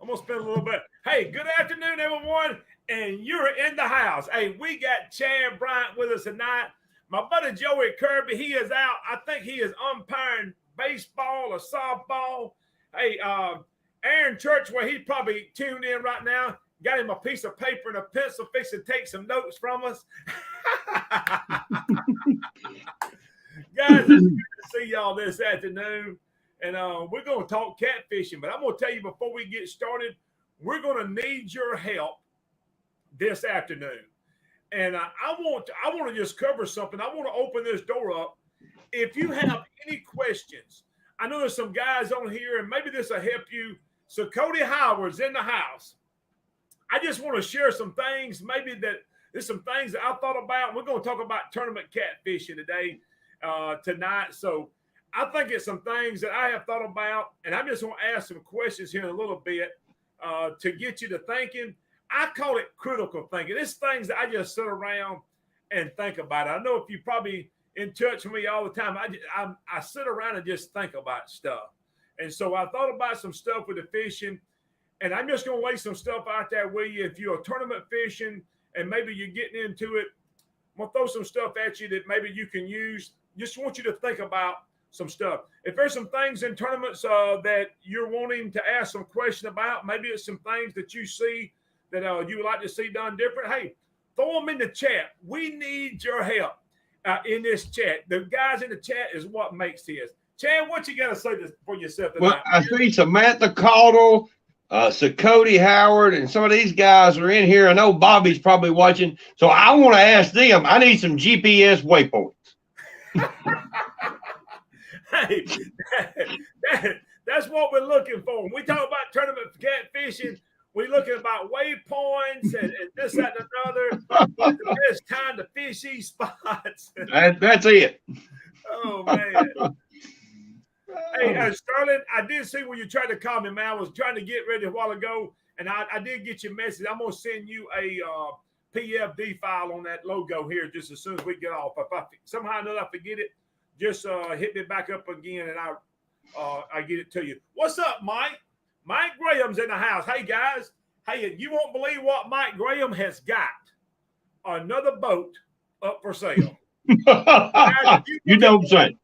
I'm going to spend a little bit. Hey, good afternoon, everyone. And you're in the house. Hey, we got Chad Bryant with us tonight. My buddy Joey Kirby, he is out. I think he is umpiring baseball or softball. Hey, Aaron Church, where he's probably tuned in right now, got him a piece of paper and a pencil, fixing to take some notes from us. Guys, it's good to see y'all this afternoon. And we're going to talk catfishing. But I'm going to tell you before we get started, we're going to need your help this afternoon. And I want to just cover something. I want to open this door up. If you have any questions, I know there's some guys on here, and maybe this will help you. So Cody Howard's in the house. I just want to share some things, maybe that there's some things that I thought about. We're going to talk about tournament catfishing today, tonight. So I think it's some things that I have thought about, and I'm just going to ask some questions here in a little bit to get you to thinking. I call it critical thinking. It's things that I just sit around and think about. I know if you're probably in touch with me all the time, I sit around and just think about stuff. And so I thought about some stuff with the fishing, and I'm just going to lay some stuff out there with you. If you're tournament fishing and maybe you're getting into it, I'm going to throw some stuff at you that maybe you can use. Just want you to think about some stuff. If there's some things in tournaments that you're wanting to ask some question about, maybe it's some things that you see that you would like to see done different, hey, throw them in the chat. We need your help in this chat. The guys in the chat is what makes this. Chad, what you got to say for yourself tonight? Well, I see Samantha Caudle, Cody Howard, and some of these guys are in here. I know Bobby's probably watching, so I want to ask them. I need some GPS waypoints. Hey, that's what we're looking for. When we talk about tournament catfishing, we're looking about waypoints and this, that, and another. What's the best time to fish these spots? That's it. Oh, man. Hey, Sterling, I did see when you tried to call me, man. I was trying to get ready a while ago, and I did get your message. I'm going to send you a PFD file on that logo here just as soon as we get off. If I somehow or another I forget it, just hit me back up again, and I get it to you. What's up, Mike? Mike Graham's in the house. Hey, guys. Hey, you won't believe what Mike Graham has got. Another boat up for sale. Guys, you don't say.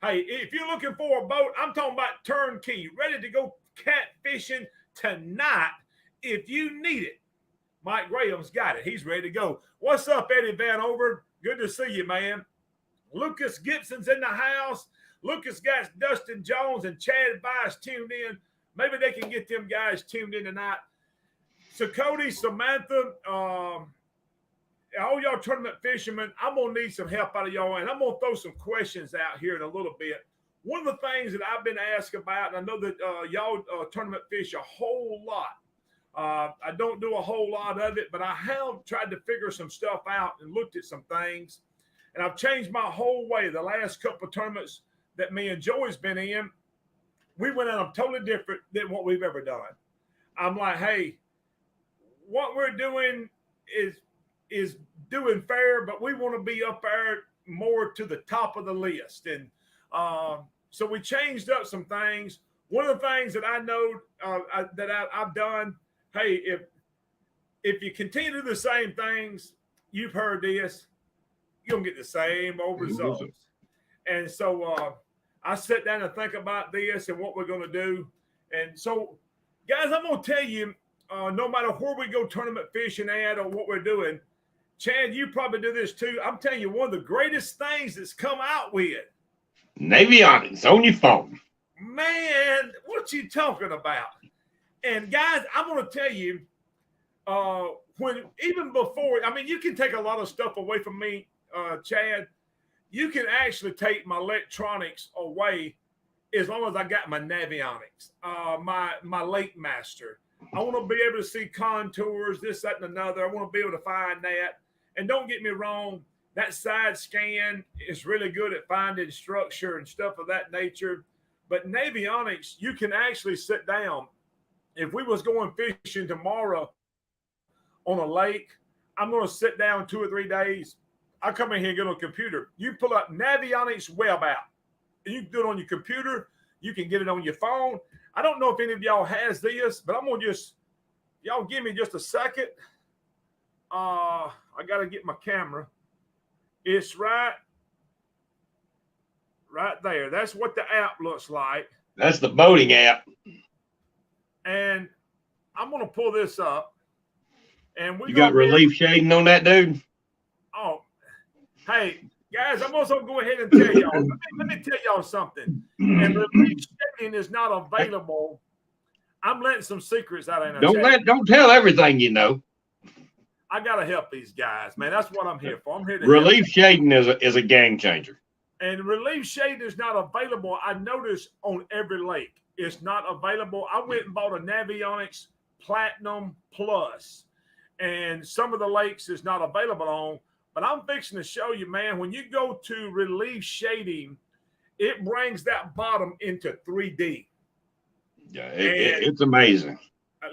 Hey, if you're looking for a boat, I'm talking about turnkey, ready to go catfishing tonight. If you need it, Mike Graham's got it. He's ready to go. What's up, Eddie Van Over? Good to see you, man. Lucas Gibson's in the house. Lucas got Dustin Jones and Chad Bice tuned in. Maybe they can get them guys tuned in tonight. So, Cody, Samantha, all y'all tournament fishermen, I'm going to need some help out of y'all, and I'm going to throw some questions out here in a little bit. One of the things that I've been asked about, and I know that y'all tournament fish a whole lot. I don't do a whole lot of it, but I have tried to figure some stuff out and looked at some things, and I've changed my whole way. The last couple of tournaments that me and Joey's been in, we went on totally different than what we've ever done. I'm like, hey, what we're doing is doing fair, but we want to be up there more to the top of the list. And so we changed up some things. One of the things that I know that I've done, hey, if you continue to do the same things, you've heard this, you're going to get the same old results. And so I sit down and think about this and what we're going to do. And so, guys, I'm going to tell you, no matter where we go tournament fishing at or what we're doing, Chad, you probably do this too. I'm telling you, one of the greatest things that's come out with Navionics on your phone. Man, what you talking about? And guys, I'm going to tell you, when even before, I mean, you can take a lot of stuff away from me, Chad. You can actually take my electronics away as long as I got my Navionics, my Lake Master. I want to be able to see contours, this, that, and another. I want to be able to find that. And don't get me wrong, that side scan is really good at finding structure and stuff of that nature. But Navionics, you can actually sit down. If we was going fishing tomorrow on a lake, I'm going to sit down 2 or 3 days. I come in here and get on a computer. You pull up Navionics web app. You can do it on your computer. You can get it on your phone. I don't know if any of y'all has this, but I'm gonna just y'all give me just a second. I gotta get my camera. It's right there. That's what the app looks like. That's the boating app. And I'm gonna pull this up. And you got relief shading on that, dude? Oh, hey guys, I'm also going to go ahead and tell y'all. Let me tell y'all something. And relief shading is not available. I'm letting some secrets out in the Don't tell everything you know. I gotta help these guys, man. That's what I'm here for. I'm here to relief shading is a game changer. And relief shading is not available. I noticed on every lake, it's not available. I went and bought a Navionics Platinum Plus, and some of the lakes is not available on. But I'm fixing to show you, man, when you go to relief shading, it brings that bottom into 3D. Yeah, it's amazing.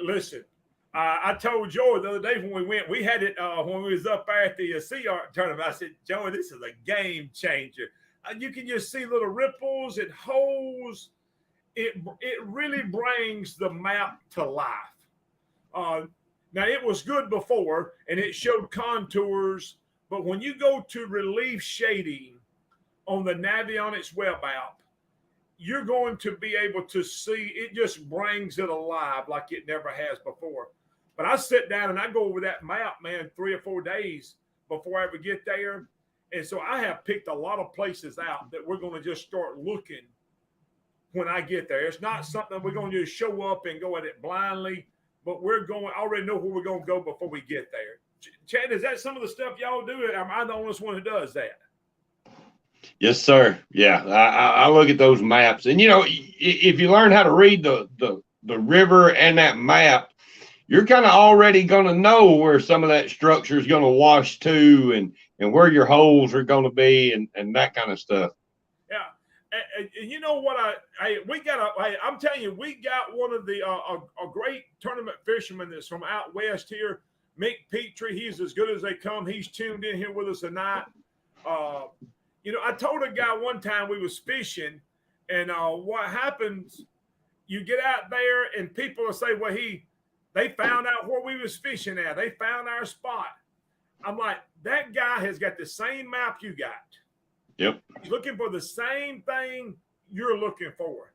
Listen, I told Joey the other day when we went, we had it when we was up there at the Sea Art tournament. I said, Joey, this is a game changer. You can just see little ripples and holes. It really brings the map to life. Now, it was good before, and it showed contours. But when you go to relief shading on the Navionics web app, you're going to be able to see it just brings it alive like it never has before. But I sit down and I go over that map, man, 3 or 4 days before I ever get there. And so I have picked a lot of places out that we're going to just start looking when I get there. It's not something we're going to just show up and go at it blindly, but I already know where we're going to go before we get there. Chad, is that some of the stuff y'all do? Am I the only one who does that? Yes, sir. Yeah, I look at those maps, and if you learn how to read the river and that map, you're kind of already going to know where some of that structure is going to wash to, and where your holes are going to be, and that kind of stuff. Yeah, and you know what? I'm telling you, we got one of the a great tournament fisherman that's from out west here. Mick Petrie, he's as good as they come. He's tuned in here with us tonight. I told a guy one time we was fishing, and what happens, you get out there and people will say, well, they found out where we was fishing at. They found our spot. I'm like, that guy has got the same map you got. Yep. He's looking for the same thing you're looking for.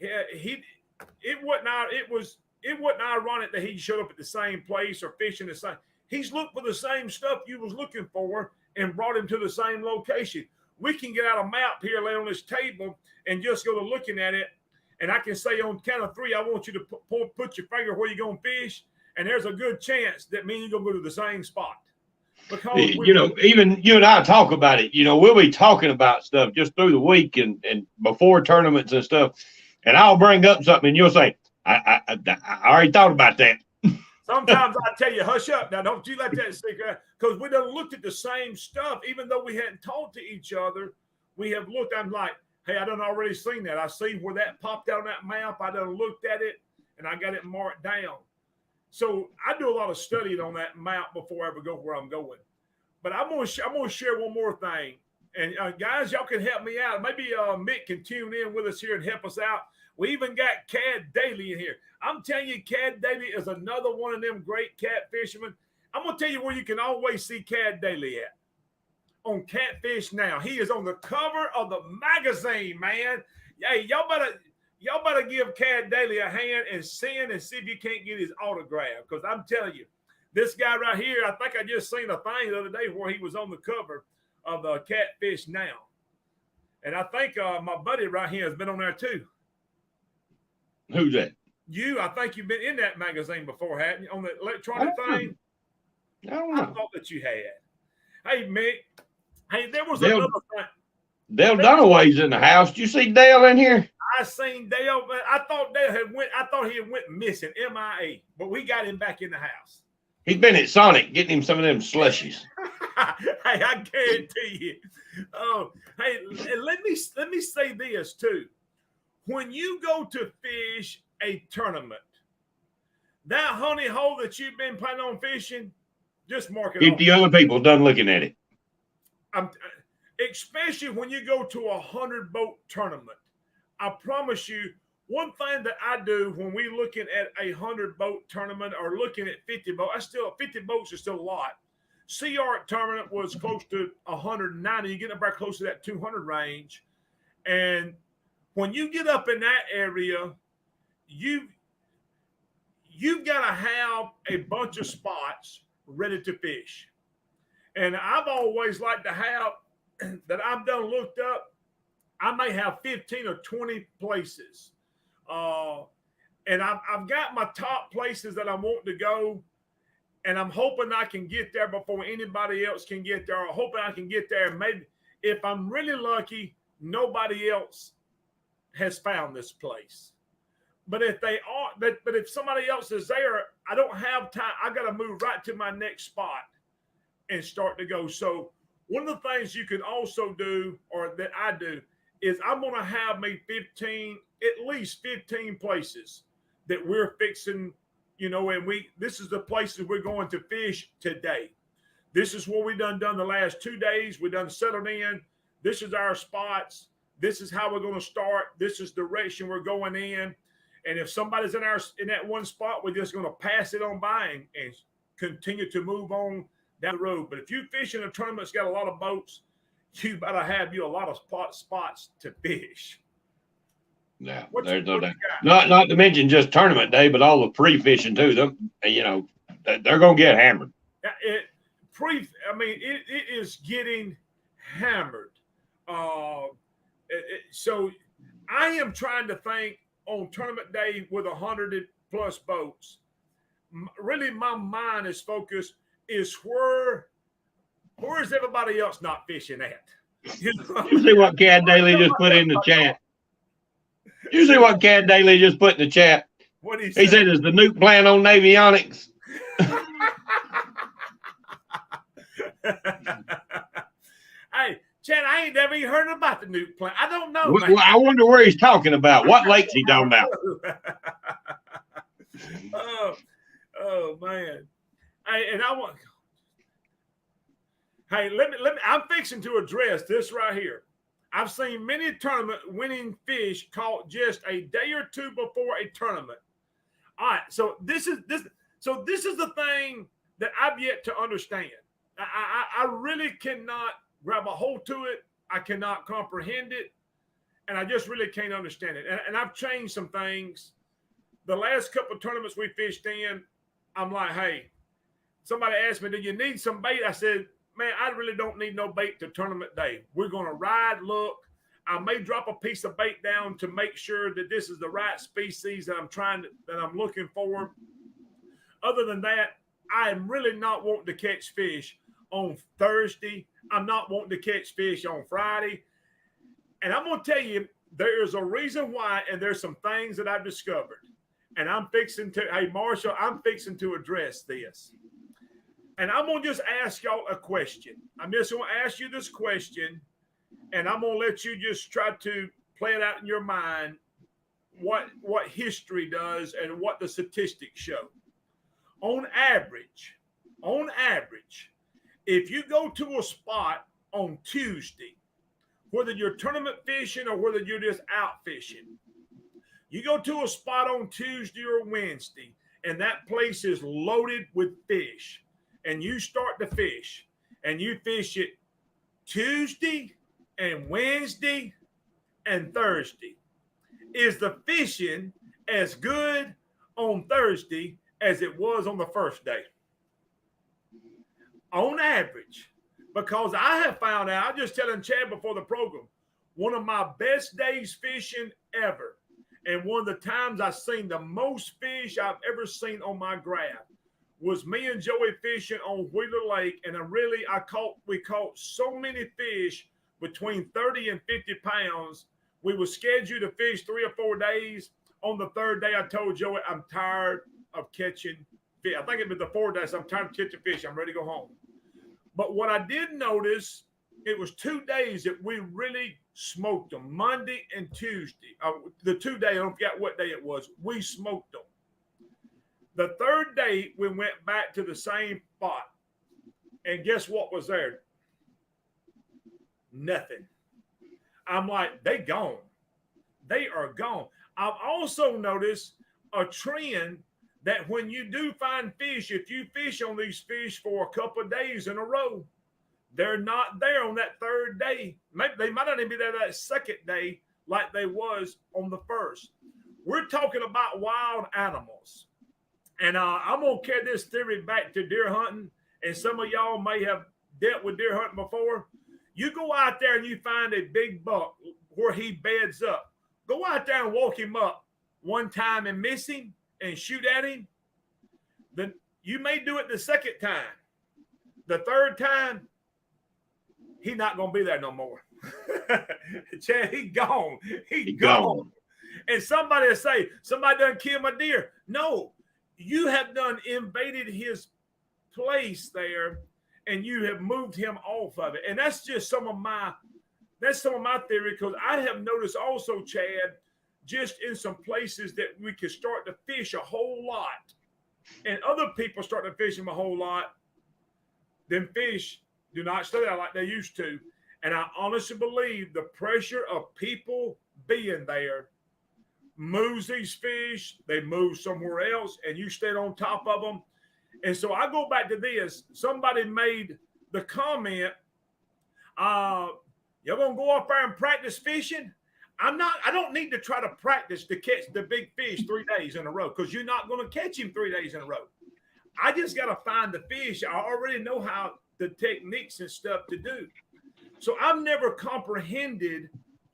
It wasn't ironic that he showed up at the same place or fishing the same. He's looked for the same stuff you was looking for and brought him to the same location. We can get out a map here, lay on this table, and just go to looking at it. And I can say on count of 3, I want you to put your finger where you're going to fish. And there's a good chance that me and you're going to go to the same spot. Because even you and I talk about it. We'll be talking about stuff just through the week and before tournaments and stuff. And I'll bring up something, and you'll say, I already thought about that. Sometimes I tell you, hush up. Now, don't you let that secret, because we done looked at the same stuff. Even though we hadn't talked to each other, we have looked. I'm like, hey, I done already seen that. I seen where that popped out on that map. I done looked at it, and I got it marked down. So I do a lot of studying on that map before I ever go where I'm going. But I'm gonna share one more thing. And guys, y'all can help me out. Maybe Mick can tune in with us here and help us out. We even got Cad Daly in here. I'm telling you, Cad Daly is another one of them great cat fishermen. I'm going to tell you where you can always see Cad Daly at. On Catfish Now. He is on the cover of the magazine, man. Hey, y'all better give Cad Daly a hand and send and see if you can't get his autograph. Because I'm telling you, this guy right here, I think I just seen a thing the other day where he was on the cover of the Catfish Now. And I think my buddy right here has been on there too. Who's that? I think you've been in that magazine before, hadn't you? On the electronic thing? I don't know. I thought that you had. Hey, Mick. Hey, there was another thing. Dale Dunaway's in the house. Did you see Dale in here? I seen Dale, but I thought he had went missing, MIA. But we got him back in the house. He's been at Sonic getting him some of them slushies. Hey, I guarantee you. Hey, let me say this too. When you go to fish a tournament, that honey hole that you've been planning on fishing, just mark it 50 other people done looking at it. Especially when you go to a 100-boat tournament. I promise you, one thing that I do when we looking at a 100-boat tournament or looking at 50 boats, 50 boats is still a lot. Sea Art tournament was close to 190. You get up there close to that 200 range. And when you get up in that area, you've got to have a bunch of spots ready to fish. And I've always liked to have that I've done looked up. I may have 15 or 20 places. And I've got my top places that I want to go. And I'm hoping I can get there before anybody else can get there. I'm hoping I can get there. And maybe if I'm really lucky, nobody else has found this place. But if they are, but if somebody else is there, I don't have time. I got to move right to my next spot and start to go. So one of the things you can also do, or that I do, is I'm going to have me at least 15 places that we're fixing, and this is the places we're going to fish today. This is what we done the last 2 days. We done settled in. This is our spots. This is how we're going to start. This is the direction we're going in. And if somebody's in that one spot, we're just going to pass it on by and continue to move on down the road. But if you fish in a tournament that's got a lot of boats, you better have you a lot of spots to fish. Yeah, there's no doubt. Not to mention just tournament day, but all the pre-fishing too. They're going to get hammered. It is getting hammered. So I am trying to think on tournament day with 100 plus boats. Really, my mind is focused is where is everybody else not fishing at? You see what Cad Daly just put in the chat. You see what Cad Daly just put in the chat. What he said, is the nuke plan on Navionics? Hey, Chad, I ain't never even heard about the nuke plant. I don't know. Well, I wonder where he's talking about. What lake's he talking about? oh man. Hey, and I want. Hey, let me. I'm fixing to address this right here. I've seen many tournament winning fish caught just a day or two before a tournament. All right, so this is the thing that I've yet to understand. I really cannot grab a hold to it. I cannot comprehend it, and I just really can't understand it. And I've changed some things. The last couple of tournaments we fished in, I'm like, hey, somebody asked me, do you need some bait? I said, man, I really don't need no bait to tournament day. We're going to ride, look. I may drop a piece of bait down to make sure that this is the right species that I'm looking for. Other than that, I am really not wanting to catch fish on Thursday. I'm not wanting to catch fish on Friday. And I'm going to tell you, there is a reason why, and there's some things that I've discovered. And hey, Marshall, I'm fixing to address this. And I'm going to just ask y'all a question. I'm just going to ask you this question, and I'm going to let you just try to play it out in your mind what history does and what the statistics show. On average, if you go to a spot on Tuesday, whether you're tournament fishing or whether you're just out fishing, you go to a spot on Tuesday or Wednesday, and that place is loaded with fish. And you start to fish, and you fish it Tuesday and Wednesday and Thursday. Is the fishing as good on Thursday as it was on the first day? On average, because I have found out, I was just telling Chad before the program, one of my best days fishing ever, and one of the times I've seen the most fish I've ever seen on my graph, was me and Joey fishing on Wheeler Lake, and we caught so many fish between 30 and 50 pounds. We were scheduled to fish 3 or 4 days. On the third day, I told Joey, I'm tired of catching fish. I think it was the 4th day, so I'm tired of catching fish. I'm ready to go home. But what I did notice, it was 2 days that we really smoked them, Monday and Tuesday. The 2 days, I don't forget what day it was, we smoked them. The third day, we went back to the same spot. And guess what was there? Nothing. I'm like, they gone. They are gone. I've also noticed a trend that when you do find fish, if you fish on these fish for a couple of days in a row, they're not there on that third day. Maybe they might not even be there that second day like they was on the first. We're talking about wild animals. And I'm going to carry this theory back to deer hunting. And some of y'all may have dealt with deer hunting before. You go out there and you find a big buck where he beds up. Go out there and walk him up one time and miss him and shoot at him. Then you may do it the second time. The third time, he's not going to be there no more. Chad, he gone. He gone. And somebody will say, somebody done killed my deer. No, you have done invaded his place there and you have moved him off of it. And that's just some of my theory, because I have noticed also, Chad, just in some places that we could start to fish a whole lot and other people start to fish them a whole lot, them fish do not stay there like they used to. And I honestly believe the pressure of people being there moves these fish. They move somewhere else, and you stay on top of them. And so I go back to this. Somebody made the comment, you're going to go up there and practice fishing? I don't need to try to practice to catch the big fish 3 days in a row, because you're not going to catch him 3 days in a row. I just got to find the fish. I already know how the techniques and stuff to do. So I've never comprehended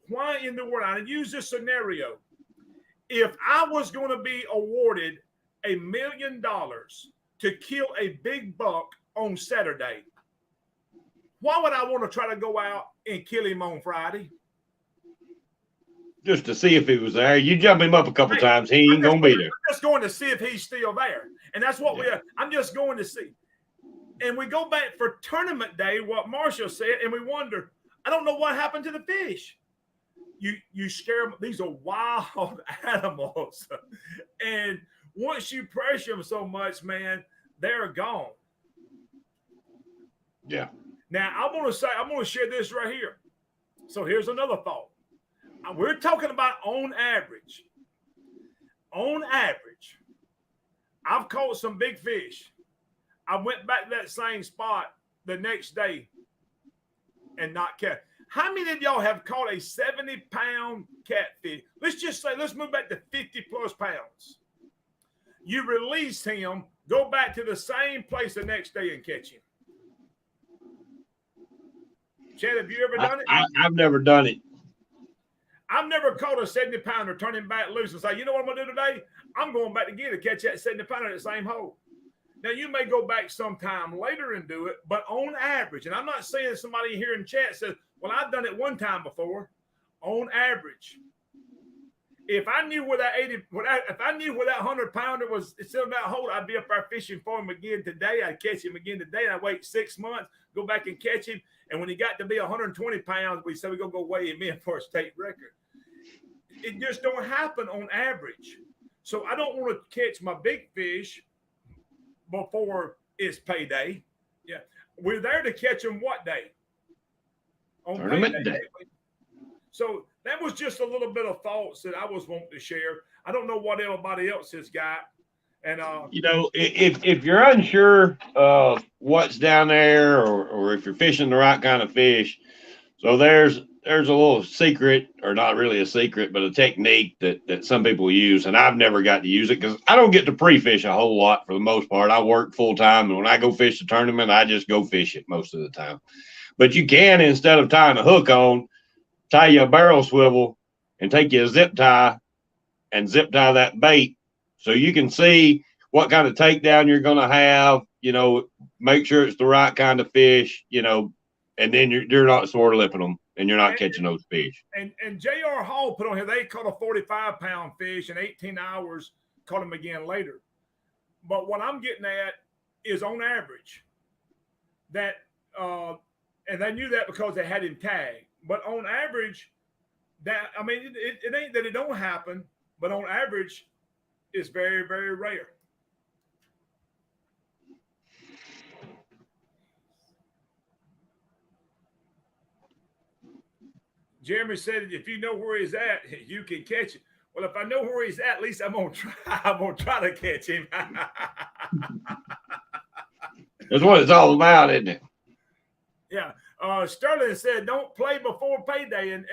why in the world, I use this scenario. If I was going to be awarded $1 million to kill a big buck on Saturday, why would I want to try to go out and kill him on Friday? Just to see if he was there. You jump him up a couple times, he ain't going to be there. I'm just going to see if he's still there. And that's what I'm just going to see. And we go back for tournament day, what Marshall said, and we wonder, I don't know what happened to the fish. You scare them. These are wild animals. And once you pressure them so much, man, they're gone. Yeah. Now, I'm going to share this right here. So here's another thought. We're talking about on average. On average, I've caught some big fish. I went back to that same spot the next day and not catch. How many of y'all have caught a 70-pound catfish? Let's move back to 50-plus pounds. You release him, go back to the same place the next day and catch him. Chad, have you ever done it? I've never done it. I've never caught a 70-pounder, turn him back loose and say, you know what I'm going to do today? I'm going back again to catch that 70-pounder at the same hole. Now, you may go back sometime later and do it, but on average, and I'm not saying somebody here in chat says, well, I've done it one time before. On average, if I knew where that 100-pounder was still in that hole, I'd be up there fishing for him again today. I'd catch him again today. And I'd wait 6 months, go back and catch him. And when he got to be 120 pounds, we said we're going to go weigh him in for a state record. It just don't happen on average. So I don't want to catch my big fish before it's payday. Yeah. We're there to catch them what day? On tournament day. So that was just a little bit of thoughts that I was wanting to share. I don't know what everybody else has got. And if you're unsure of what's down there, or if you're fishing the right kind of fish, so there's a little secret, or not really a secret, but a technique that some people use, and I've never got to use it because I don't get to pre-fish a whole lot for the most part. I work full time, and when I go fish the tournament, I just go fish it most of the time. But you can, instead of tying a hook on, tie you a barrel swivel and take you a zip tie and zip tie that bait, so you can see what kind of takedown you're going to have, make sure it's the right kind of fish, and then you're not sore lipping them and you're not catching those fish. And J.R. Hall put on here, they caught a 45-pound fish in 18 hours, caught him again later. But what I'm getting at is on average that, and they knew that because they had him tagged, but on average that, it ain't that it don't happen, but on average, it's very, very rare. Jeremy said, if you know where he's at, you can catch it. Well, if I know where he's at least I'm gonna try. I'm gonna try to catch him. That's what it's all about, isn't it? Yeah. Sterling said, "Don't play before payday," and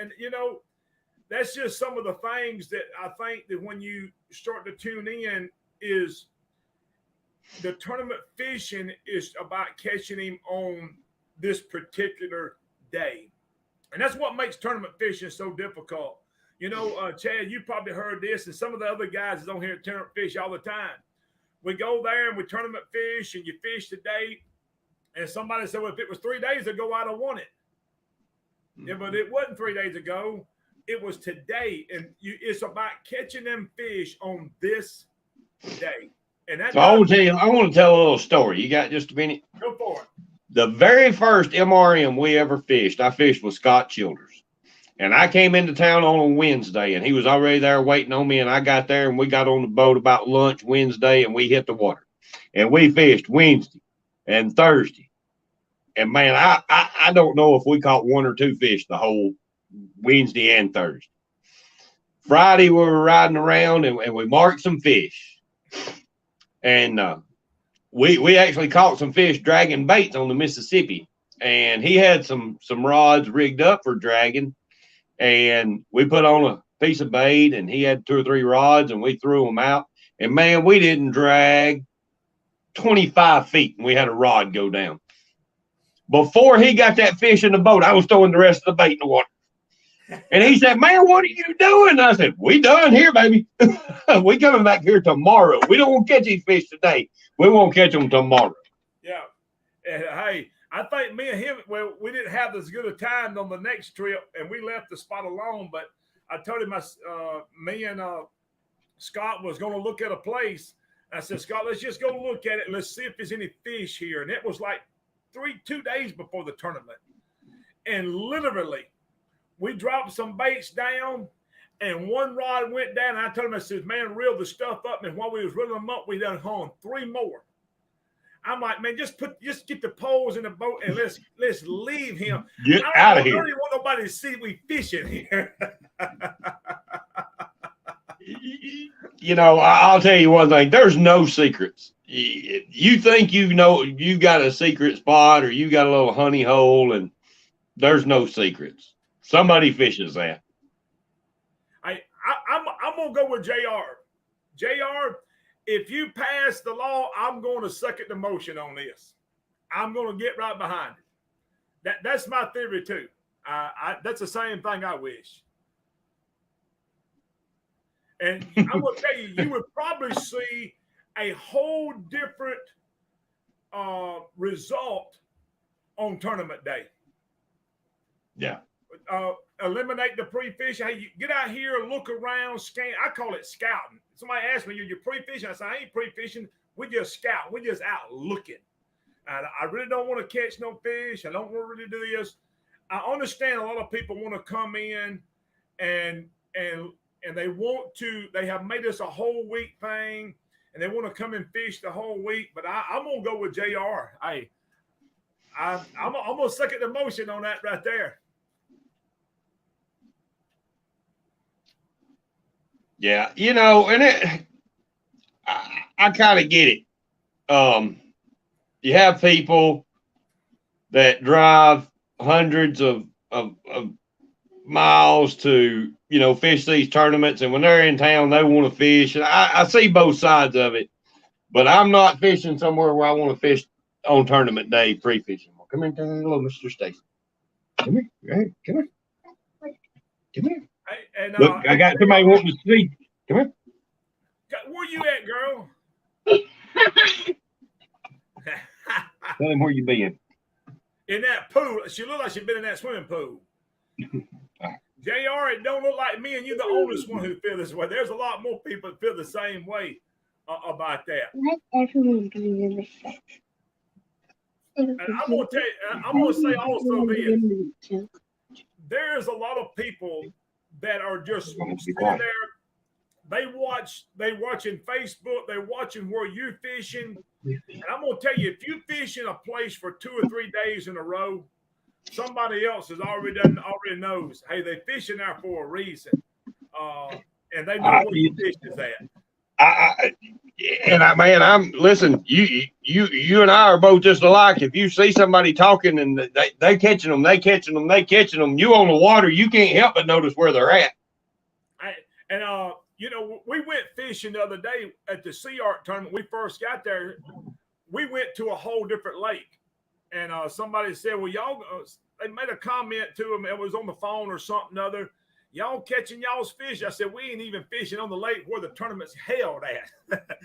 that's just some of the things that I think that when you start to tune in is the tournament fishing is about catching him on this particular day. And that's what makes tournament fishing so difficult. Chad, you probably heard this, and some of the other guys is on here at tournament fish all the time. We go there and we tournament fish, and you fish today, and somebody said, well, if it was 3 days ago, I'd have won it. Yeah, but it wasn't 3 days ago. It was today. And it's about catching them fish on this day. And that So I want to tell a little story. You got just a minute? Go for it. The very first MRM we ever fished, I fished with Scott Childers. And I came into town on a Wednesday, and he was already there waiting on me. And I got there, and we got on the boat about lunch Wednesday, and we hit the water. And we fished Wednesday and Thursday. And, man, I don't know if we caught 1 or 2 fish the whole Wednesday and Thursday. Friday, we were riding around, and we marked some fish. And we actually caught some fish dragging baits on the Mississippi. And he had some rods rigged up for dragging. And we put on a piece of bait, and he had 2 or 3 rods, and we threw them out. And, man, we didn't drag 25 feet, and we had a rod go down. Before he got that fish in the boat, I was throwing the rest of the bait in the water. And he said, man, what are you doing? I said, we done here, baby. We coming back here tomorrow. We don't want to catch these fish today. We won't catch them tomorrow. Yeah. And, hey, I think me and him, well, we didn't have as good a time on the next trip, and we left the spot alone. But I told him me and Scott was going to look at a place. I said, Scott, let's just go look at it. And let's see if there's any fish here. And it was like 2 days before the tournament. And literally, we dropped some baits down, and 1 rod went down. And I told him, I said, man, reel the stuff up. And while we was reeling them up, we done hung 3 more. I'm like, man, just get the poles in the boat and let's leave him. Get out of here. I don't even want nobody to see we fishing here. I'll tell you one thing. There's no secrets. You think you got a secret spot or you got a little honey hole, and there's no secrets. Somebody fishes that. I'm gonna go with JR. JR, if you pass the law, I'm going to second the motion on this. I'm going to get right behind it. That's my theory too. That's the same thing I wish. And I will tell you, you would probably see a whole different result on tournament day. Yeah. Eliminate the pre-fishing. Hey, you get out here, look around, scan. I call it scouting. Somebody asked me, you're pre-fishing? I said, I ain't pre-fishing. We just scout. We just out looking. And I really don't want to catch no fish. I don't want to really do this. I understand a lot of people want to come in and they want to, they have made this a whole week thing, and they want to come and fish the whole week. But I'm going to go with JR. Hey, I'm going to second the motion on that right there. Yeah, and I kind of get it. You have people that drive hundreds of miles to, fish these tournaments, and when they're in town, they want to fish. And I see both sides of it, but I'm not fishing somewhere where I want to fish on tournament day pre-fishing. Come here, hello, Mr. Stacy. Come here, hey, come here. Come here. And, look, I got somebody wanting to see. Come here. Where you at, girl? Tell him where you been. In that pool. She looked like she'd been in that swimming pool. JR, it don't look like me and you the oldest one who feel this way. There's a lot more people that feel the same way about that. Let everyone be in the sex. And I'm going to tell you, I'm going to say also this. There's a lot of people that are just sitting there. They watching Facebook. They're watching where you're fishing. And I'm going to tell you, if you fish in a place for 2 or 3 days in a row, somebody else has already knows, hey, they fishing there for a reason. and they know where your fish is at. Man, listen. You and I are both just alike. If you see somebody talking and they catching them, you on the water, you can't help but notice where they're at. We went fishing the other day at the Sea Art tournament. We first got there. We went to a whole different lake, and somebody said, "Well, y'all." They made a comment to him. It was on the phone or something other. Y'all catching y'all's fish? I said, we ain't even fishing on the lake where the tournament's held at.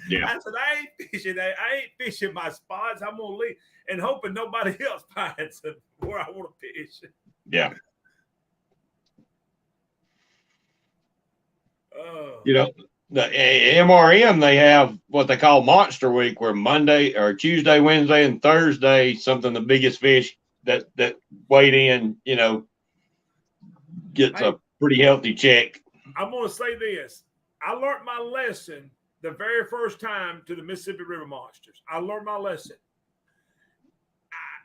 Yeah. I said, I ain't fishing that. I ain't fishing my spots. I'm gonna leave and hoping nobody else finds where I want to fish. Yeah. The MRM, they have what they call Monster Week, where Monday or Tuesday, Wednesday, and Thursday, the biggest fish that weighed in, gets a pretty healthy check. I'm going to say this. I learned my lesson the very first time to the Mississippi River Monsters. I learned my lesson.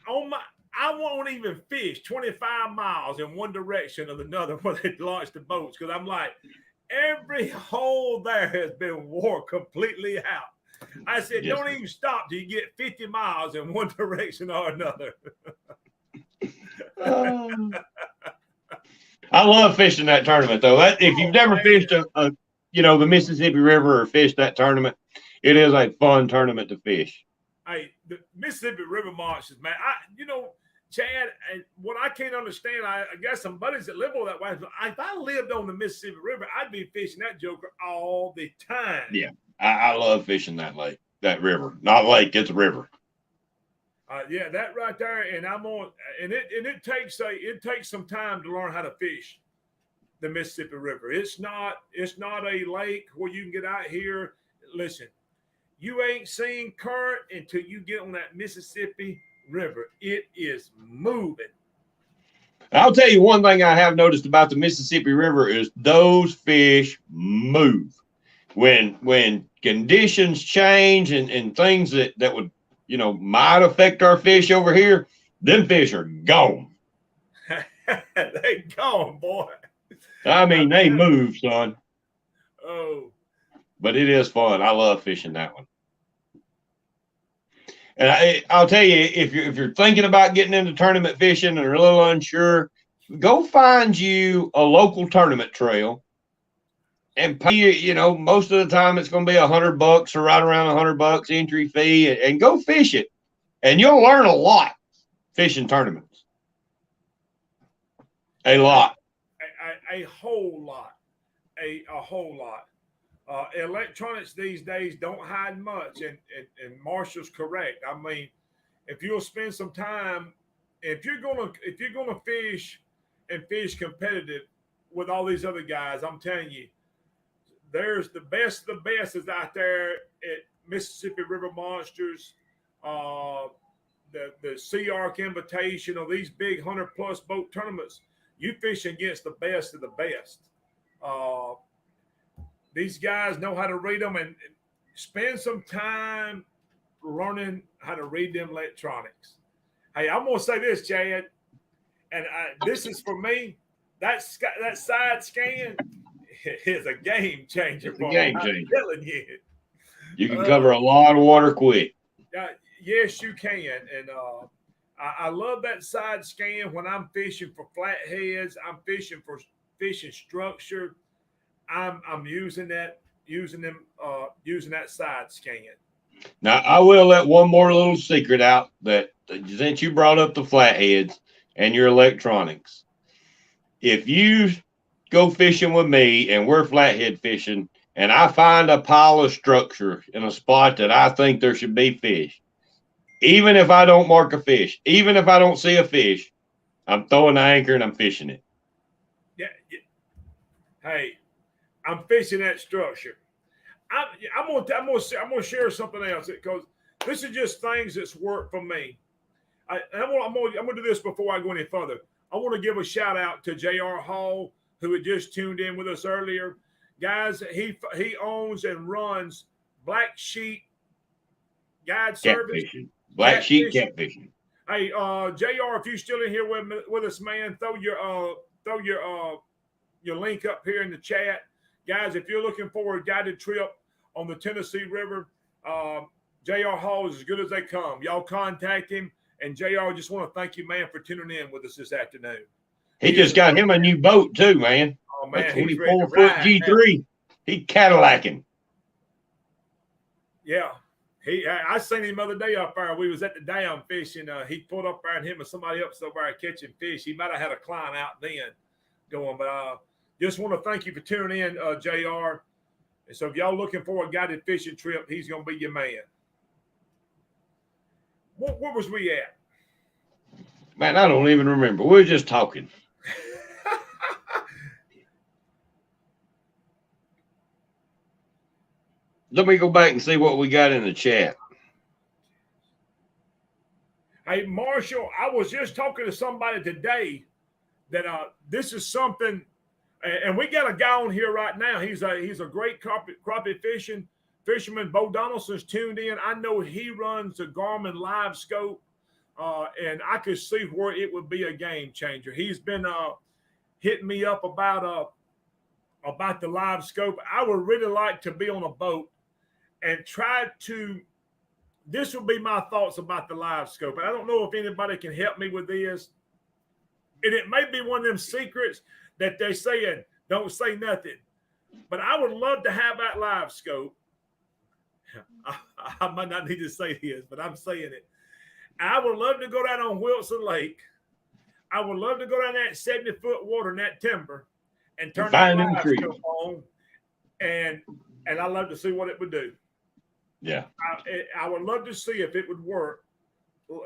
I won't even fish 25 miles in one direction or another where they launch the boats, because I'm like, every hole there has been wore completely out. I said, don't even stop till you get 50 miles in one direction or another. I love fishing that tournament, though. If you've never fished the Mississippi River or fished that tournament, it is a fun tournament to fish. Hey, the Mississippi River Monsters, man. Chad, what I can't understand, I got some buddies that live over that way. If I lived on the Mississippi River, I'd be fishing that joker all the time. Yeah, I love fishing that river. Not lake, it's a river. Yeah, that right there, and it takes some time to learn how to fish the Mississippi River. It's not a lake where you can get out here. Listen, you ain't seen current until you get on that Mississippi River. It is moving. I'll tell you one thing I have noticed about the Mississippi River is those fish move. When conditions change and things that would might affect our fish over here, them fish are gone. They gone, boy. I mean, they move, son. Oh. But it is fun. I love fishing that one. And I'll tell you, if you're thinking about getting into tournament fishing and are a little unsure, go find you a local tournament trail and pay, most of the time it's going to be $100 or right around $100 entry fee, and go fish it. And you'll learn a lot fishing tournaments. A lot. A whole lot. A whole lot. Electronics these days don't hide much, and Marshall's correct. I mean, if you'll spend some time, if you're gonna fish and fish competitive with all these other guys, I'm telling you, there's the best of the best is out there at Mississippi River Monsters, the Sea Arc Invitation, or these big 100+ boat tournaments. You fish against the best of the best. These guys know how to read them, and spend some time learning how to read them electronics. Hey, I'm going to say this, Chad, and this is for me. That side scan is a game changer. It's a game changer. I'm telling you. You can cover a lot of water quick. Yes, you can. And I love that side scan when I'm fishing for flatheads. I'm fishing for fishing structure. I'm using that side scan. Now, I will let one more little secret out, that since you brought up the flatheads and your electronics, if you go fishing with me and we're flathead fishing and I find a pile of structure in a spot that I think there should be fish, even if I don't mark a fish, even if I don't see a fish, I'm throwing the anchor and I'm fishing it. Yeah. Hey, I'm fishing that structure. I'm gonna share something else, because this is just things that's worked for me. I'm gonna do this before I go any further. I want to give a shout out to J.R. Hall, who had just tuned in with us earlier. Guys, he owns and runs Black Sheep Guide Service. Black Sheep Catfishing. Hey, J.R., if you're still in here with us, man, throw your link up here in the chat. Guys, if you're looking for a guided trip on the Tennessee River, J.R. Hall is as good as they come. Y'all contact him. And J.R., just want to thank you, man, for tuning in with us this afternoon. He just got him a new boat too, man. Oh, man, a he's ready to 24-foot ride G3. He Cadillacing. Yeah. I seen him the other day up there. We was at the dam fishing. He pulled up there and him and somebody else over there catching fish. He might have had a client out then going. But just want to thank you for tuning in, JR. And so if y'all looking for a guided fishing trip, he's going to be your man. Where was we at? Man, I don't even remember. We were just talking. Let me go back and see what we got in the chat. Hey, Marshall, I was just talking to somebody today that this is something, and we got a guy on here right now. He's a great crappie fisherman. Bo Donaldson's tuned in. I know he runs the Garmin Live Scope, and I could see where it would be a game changer. He's been hitting me up about the Live Scope. I would really like to be on a boat and try to. This would be my thoughts about the Live Scope. And I don't know if anybody can help me with this. And it may be one of them secrets that they're saying, don't say nothing. But I would love to have that Live Scope. I might not need to say this, but I'm saying it. I would love to go down on Wilson Lake. I would love to go down that 70-foot water in that timber and turn that Live Scope on. And I'd love to see what it would do. Yeah. I would love to see if it would work,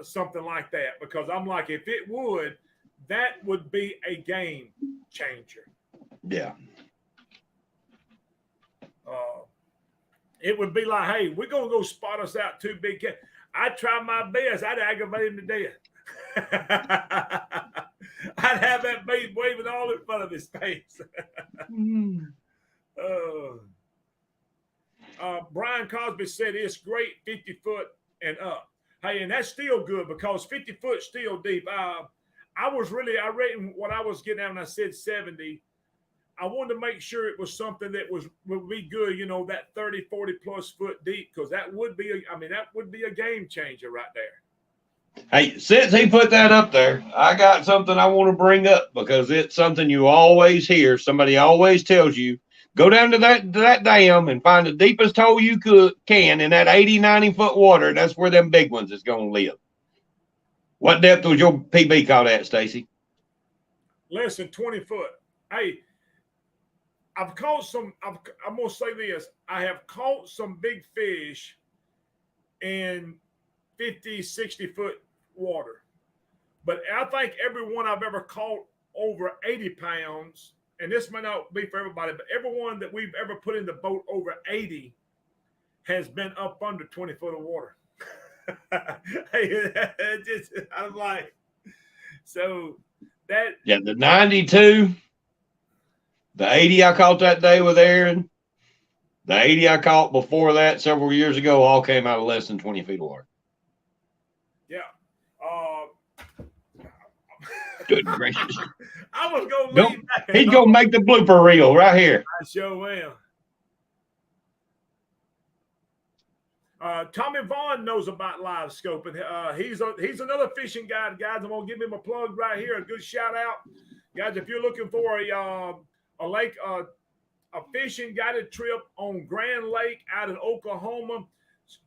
something like that, because I'm like, if it would, that would be a game changer. Yeah. It would be like, hey, we're going to go spot us out 2 big cats. I'd try my best. I'd aggravate him to death. I'd have that bait waving all in front of his face. Brian Cosby said it's great 50 foot and up. Hey, and that's still good because 50 foot still deep. I rated what I was getting out when I said 70. I wanted to make sure it was something that would be good, that 30, 40 plus foot deep, because that would be a game changer right there. Hey, since he put that up there, I got something I want to bring up because it's something you always hear. Somebody always tells you, go down to that dam and find the deepest hole you can in that 80, 90-foot water. That's where them big ones is going to live. What depth was your PB caught at, Stacy? Less than 20 foot. Hey, I'm going to say this. I have caught some big fish in 50, 60-foot water. But I think every one I've ever caught over 80 pounds, and this may not be for everybody, but everyone that we've ever put in the boat over 80 has been up under 20 foot of water. I'm like, so that. Yeah, the 92, the 80 I caught that day with Aaron, the 80 I caught before that several years ago all came out of less than 20 feet of water. Yeah. Good gracious. I was going to leave that. He's going to make the blooper reel right here. I sure am. Tommy Vaughn knows about Live Scope, and he's another fishing guide, guys. I'm going to give him a plug right here, a good shout out. Guys, if you're looking for a fishing guided trip on Grand Lake out in Oklahoma,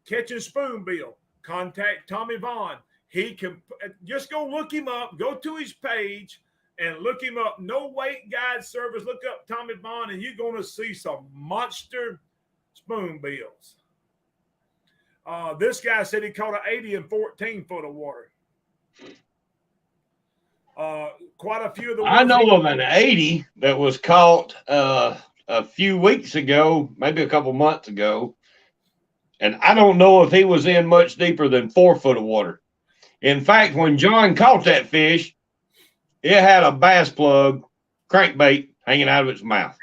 catching spoonbill, contact Tommy Vaughn. He can just go look him up, go to his page and look him up. No Wait Guide Service. Look up Tommy Vaughn and you're going to see some monster spoonbills. This guy said he caught an 80 and 14 foot of water. Quite a few of the ones. I know of an 80 that was caught a few weeks ago, maybe a couple months ago. And I don't know if he was in much deeper than 4 foot of water. In fact, when John caught that fish, it had a bass plug crankbait hanging out of its mouth.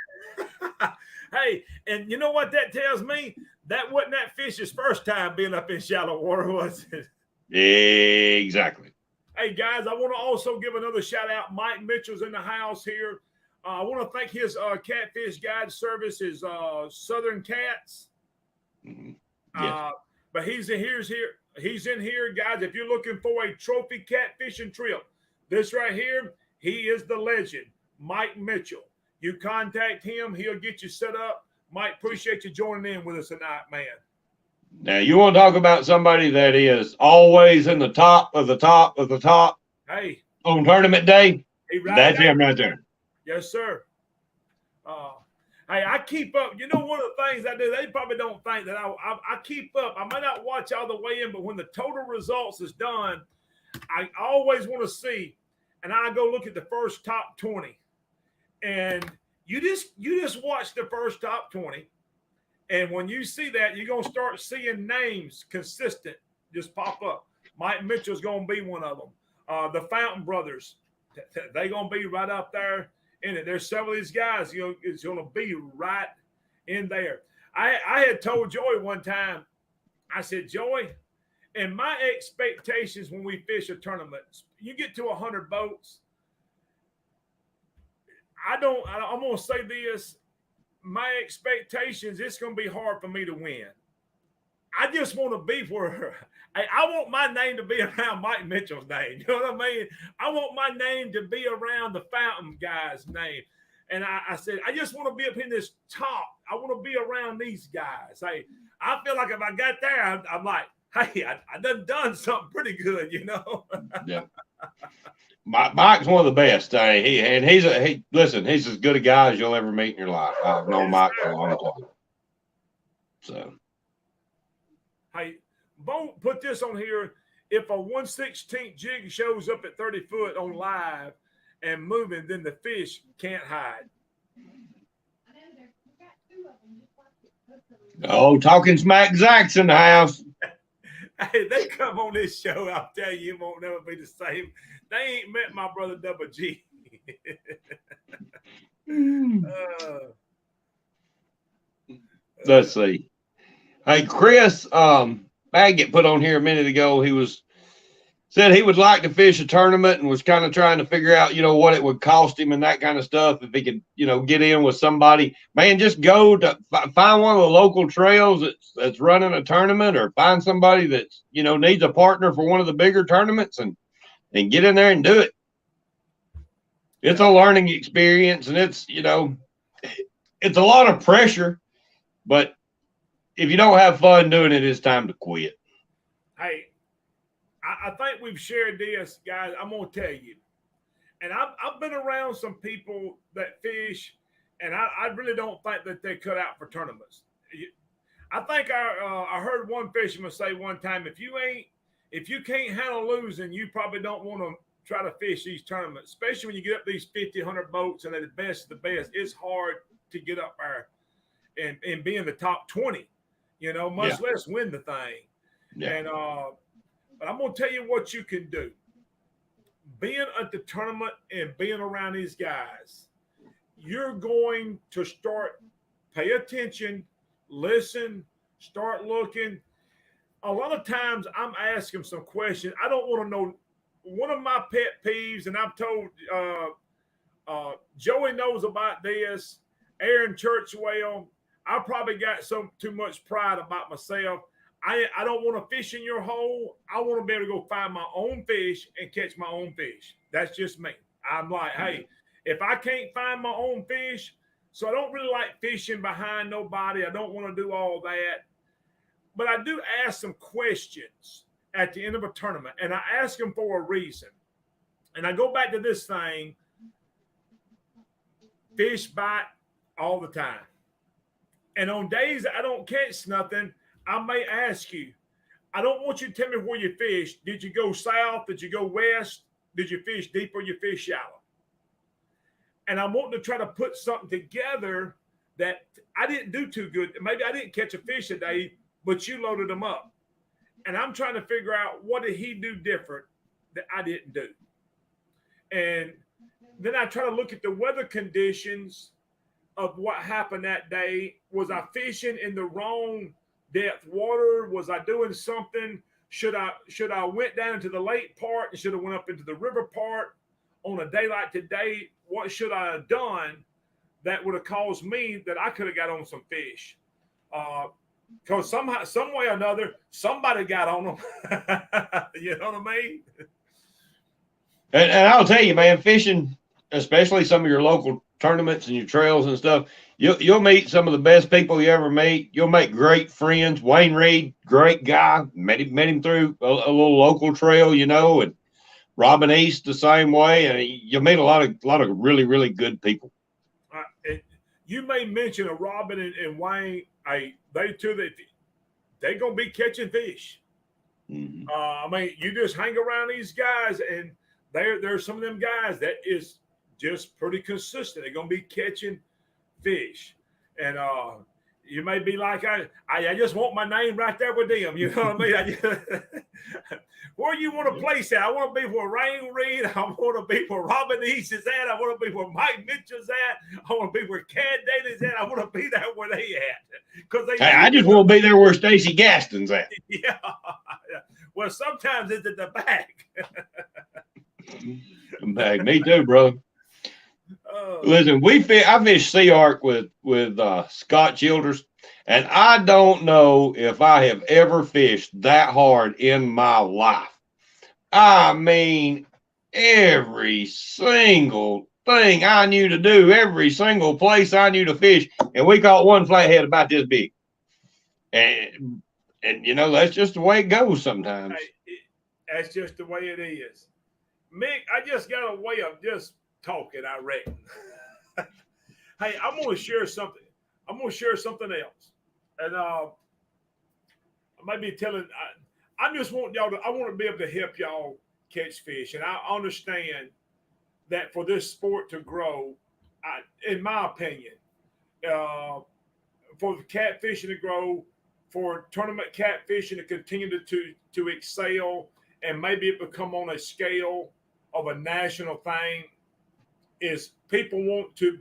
Hey, and you know what that tells me? That wasn't that fish's first time being up in shallow water, was it? Exactly. Hey, guys, I want to also give another shout out. Mike Mitchell's in the house here. I want to thank his catfish guide service is Southern Cats. Mhm. Yes. But he's in here, guys. If you're looking for a trophy catfishing trip, this right here, he is the legend, Mike Mitchell. You contact him, he'll get you set up. Mike, appreciate you joining in with us tonight, man. Now, you want to talk about somebody that is always in the top of the top of the top Hey, on tournament day? That's him right there. Yes, sir. Hey, I keep up. You know, one of the things I do, they probably don't think that I keep up. I might not watch all the way in, but when the total results is done, I always want to see, and I go look at the first top 20. And you just watch the first top 20. And when you see that, you're going to start seeing names consistent just pop up. Mike Mitchell's going to be one of them. The Fountain Brothers, they're going to be right up there in it. There's several of these guys, it's going to be right in there. I had told Joey one time, I said, Joey, and my expectations when we fish a tournament, you get to 100 boats. I'm going to say this. My expectations, it's going to be hard for me to win. I just want to be where I want my name to be around Mike Mitchell's name. You know what I mean? I want my name to be around the Fountain guy's name. And I said, I just want to be up in this top. I want to be around these guys. Hey, I feel like if I got there, I'm like, hey, I done something pretty good, you know? Yeah. Mike's one of the best. He's as good a guy as you'll ever meet in your life. I've known Mike for a long time. So, hey, Bo put this on here. If a 1/16 jig shows up at 30 foot on live and moving, then the fish can't hide. oh, talking smack Zach's in the house. Hey, they come on this show, I'll tell you, it won't never be the same. They ain't met my brother Double G. Let's see. Hey, Chris Baggett put on here a minute ago. He said he would like to fish a tournament and was kind of trying to figure out, what it would cost him and that kind of stuff. If he could, get in with somebody, man, just go to find one of the local trails that's running a tournament, or find somebody that's, needs a partner for one of the bigger tournaments and get in there and do it. It's a learning experience, and it's a lot of pressure, but if you don't have fun doing it, it's time to quit. Hey, I think we've shared this, guys. I'm going to tell you. And I've been around some people that fish, and I really don't think that they cut out for tournaments. I think I heard one fisherman say one time, if you can't handle losing, you probably don't want to try to fish these tournaments, especially when you get up these 50, 100 boats and they're the best of the best. It's hard to get up there and be in the top 20, much less win the thing. Yeah. And but I'm going to tell you what you can do. Being at the tournament and being around these guys, you're going to start pay attention, listen, start looking. A lot of times I'm asking some questions. I don't want to know. One of my pet peeves, and I've told Joey knows about this, Aaron Churchwell, I probably got too much pride about myself. I don't want to fish in your hole. I want to be able to go find my own fish and catch my own fish. That's just me. I'm like, hey, if I can't find my own fish, so I don't really like fishing behind nobody. I don't want to do all that. But I do ask some questions at the end of a tournament, and I ask them for a reason. And I go back to this thing, fish bite all the time. And on days I don't catch nothing, I may ask you, I don't want you to tell me where you fished. Did you go south? Did you go west? Did you fish deep or you fish shallow? And I'm wanting to try to put something together that I didn't do too good. Maybe I didn't catch a fish today, but you loaded them up. And I'm trying to figure out, what did he do different that I didn't do? And then I try to look at the weather conditions of what happened that day. Was I fishing in the wrong depth water? Was I doing something? Should I went down into the lake part and should have went up into the river part? on a day like today, what should I have done that would have caused me that I could have got on some fish? Because somehow, some way or another, somebody got on them. You know what I mean? And I'll tell you, man, fishing, especially some of your local tournaments and your trails and stuff, you'll meet some of the best people you ever meet. You'll make great friends. Wayne Reed, great guy. Met him through a little local trail, you know, and Robin East the same way. And you'll meet a lot of really, really good people. You may mention a Robin and Wayne. They too, they're gonna be catching fish. Mm-hmm. I mean, you just hang around these guys, and there's some of them guys that is just pretty consistent. They're gonna be catching fish, and you may be like, I just want my name right there with them. You know what I mean? Where you want to place that? I want to be where Wayne Reed. I want to be where Robin East is at. I want to be where Mike Mitchell's at. I want to be where Cad Daly's at. I want to be there where they at. Because I just want to be there where Stacey Gaston's at. Yeah. Well, sometimes it's at the back. Back. Me too, brother. Listen, I fished Sea Arc with Scott Childers, and I don't know if I have ever fished that hard in my life. I mean, every single thing I knew to do, every single place I knew to fish, and we caught one flathead about this big. And you know, that's just the way it goes sometimes. That's just the way it is. Mick, I just got a way of just talking, I reckon. Hey, I'm going to share something. I'm going to share something else. And I might be telling, I just want y'all to, I want to be able to help y'all catch fish. And I understand that for this sport to grow, in my opinion, for the catfishing to grow, for tournament catfishing to continue to excel, and maybe it become on a scale of a national thing, is people want to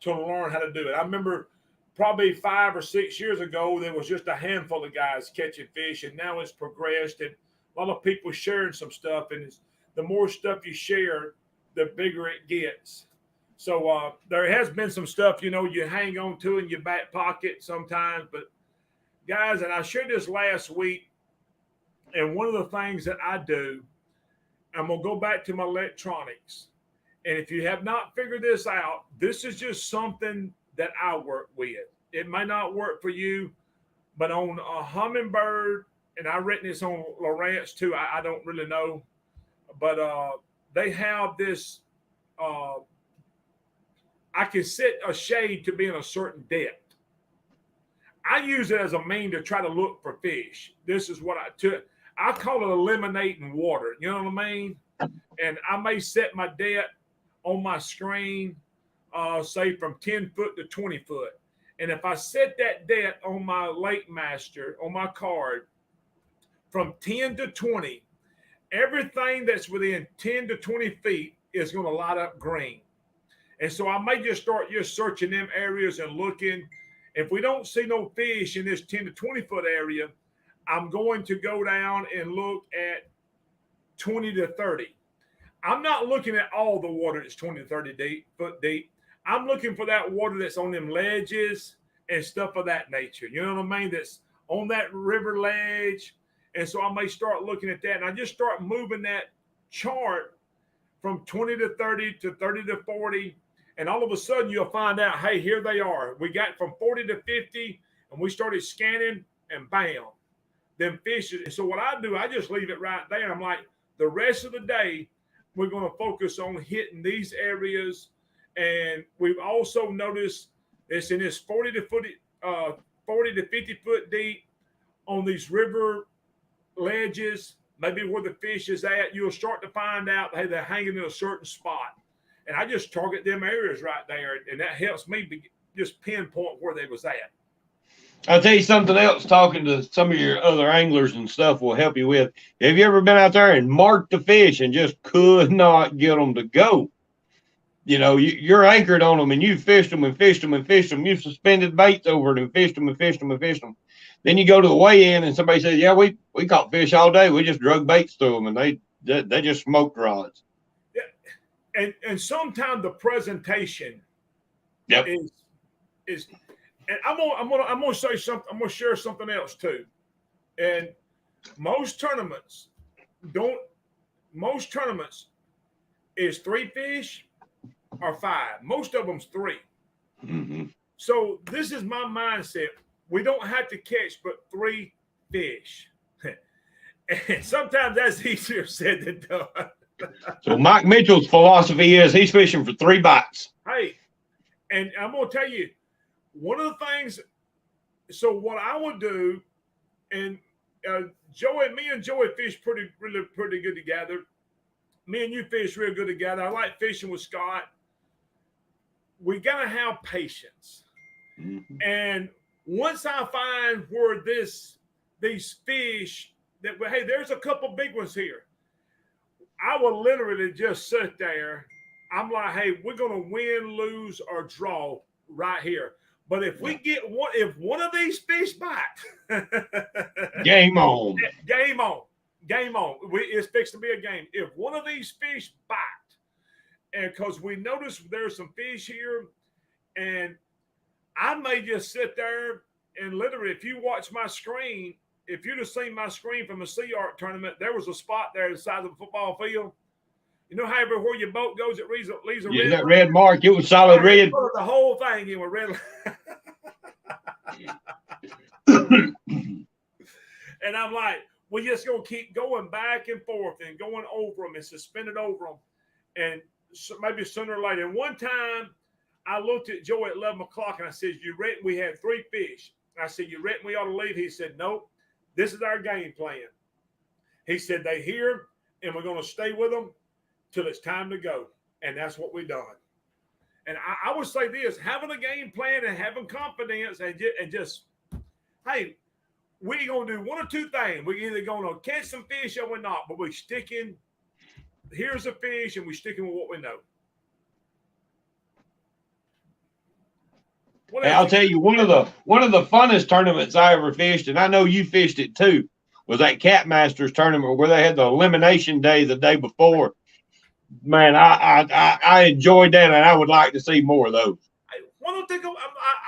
learn how to do it. I remember probably 5 or 6 years ago, there was just a handful of guys catching fish, and now it's progressed, and a lot of people sharing some stuff, and the more stuff you share, the bigger it gets. So there has been some stuff, you know, you hang on to in your back pocket sometimes, but guys, and I shared this last week, and one of the things that I do, I'm going to go back to my electronics. And if you have not figured this out, this is just something that I work with. It may not work for you, but on a Humminbird, and I've written this on Lowrance too, I don't really know, but they have this, I can set a shade to be in a certain depth. I use it as a mean to try to look for fish. This is what I call it eliminating water. You know what I mean? And I may set my depth on my screen, say from 10 foot to 20 foot. And if I set that depth on my Lake Master, on my card, from 10 to 20, everything that's within 10 to 20 feet is going to light up green. And so I may just start searching them areas and looking. If we don't see no fish in this 10 to 20 foot area, I'm going to go down and look at 20 to 30. I'm not looking at all the water that's 20 to 30 foot deep. I'm looking for that water that's on them ledges and stuff of that nature. You know what I mean? That's on that river ledge. And so I may start looking at that. And I just start moving that chart from 20 to 30 to 30 to 40. And all of a sudden you'll find out, hey, here they are. We got from 40 to 50, and we started scanning, and bam, them fish. And so what I do, I just leave it right there. I'm like, the rest of the day, we're going to focus on hitting these areas. And we've also noticed it's in this 40 to 50 foot deep on these river ledges, maybe where the fish is at. You'll start to find out, hey, they're hanging in a certain spot. And I just target them areas right there. And that helps me just pinpoint where they was at. I'll tell you something else, talking to some of your other anglers and stuff will help you with. Have you ever been out there and marked the fish and just could not get them to go? You know, you're anchored on them, and you fished them and fished them and fished them. You've suspended baits over it and fished them and fished them and fished them. Then you go to the weigh-in and somebody says, yeah, we caught fish all day. We just drug baits through them, and they just smoked rods. Yeah. and sometimes the presentation Yep. is and I'm gonna say something. I'm gonna share something else too. And most tournaments is 3 fish or 5. Most of them's 3. Mm-hmm. So this is my mindset. We don't have to catch but 3 fish. And sometimes that's easier said than done. So Mike Mitchell's philosophy is he's fishing for 3 bites. Hey, and I'm gonna tell you one of the things. So what I would do, and me and Joey fish pretty good together. Me and you fish real good together. I like fishing with Scott. We gotta have patience. Mm-hmm. And once I find where these fish that, hey, there's a couple big ones here, I will literally just sit there. I'm like, hey, we're gonna win, lose, or draw right here. But if we get if one of these fish bite, game on. Game on. Game on. It's fixed to be a game. If one of these fish bite, and because we notice there's some fish here, and I may just sit there and literally, if you watch my screen, if you'd have seen my screen from a Sea Art tournament, there was a spot there the size of a football field. You know how everywhere your boat goes, it leaves a red that red mark. It was solid red. The whole thing in with red. And I'm like, we're just going to keep going back and forth and going over them and suspended over them. And maybe sooner or later. And one time I looked at Joe at 11 o'clock and I said, you reckon we had 3 fish? I said, you reckon we ought to leave? He said, nope, this is our game plan. He said, they here and we're going to stay with them till it's time to go. And that's what we done. And I would say this, having a game plan and having confidence and just hey, we're going to do one or two things. We're either going to catch some fish or we're not, but we're sticking, here's a fish, and we're sticking with what we know. Hey, I'll tell you, one of the funnest tournaments I ever fished, and I know you fished it too, was that Cat Masters tournament where they had the elimination day the day before. Man, I enjoyed that, and I would like to see more of those.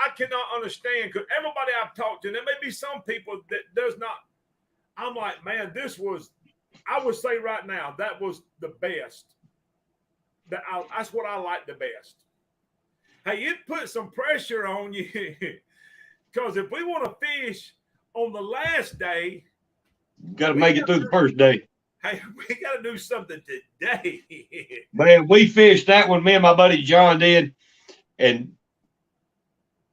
I cannot understand, because everybody I've talked to, there may be some people that does not. I'm like, man, I would say right now, that was the best. That's what I like the best. Hey, it put some pressure on you, because if we want to fish on the last day, got to make it through the first day. Hey, we got to do something today. Man, we fished that one. Me and my buddy John did, and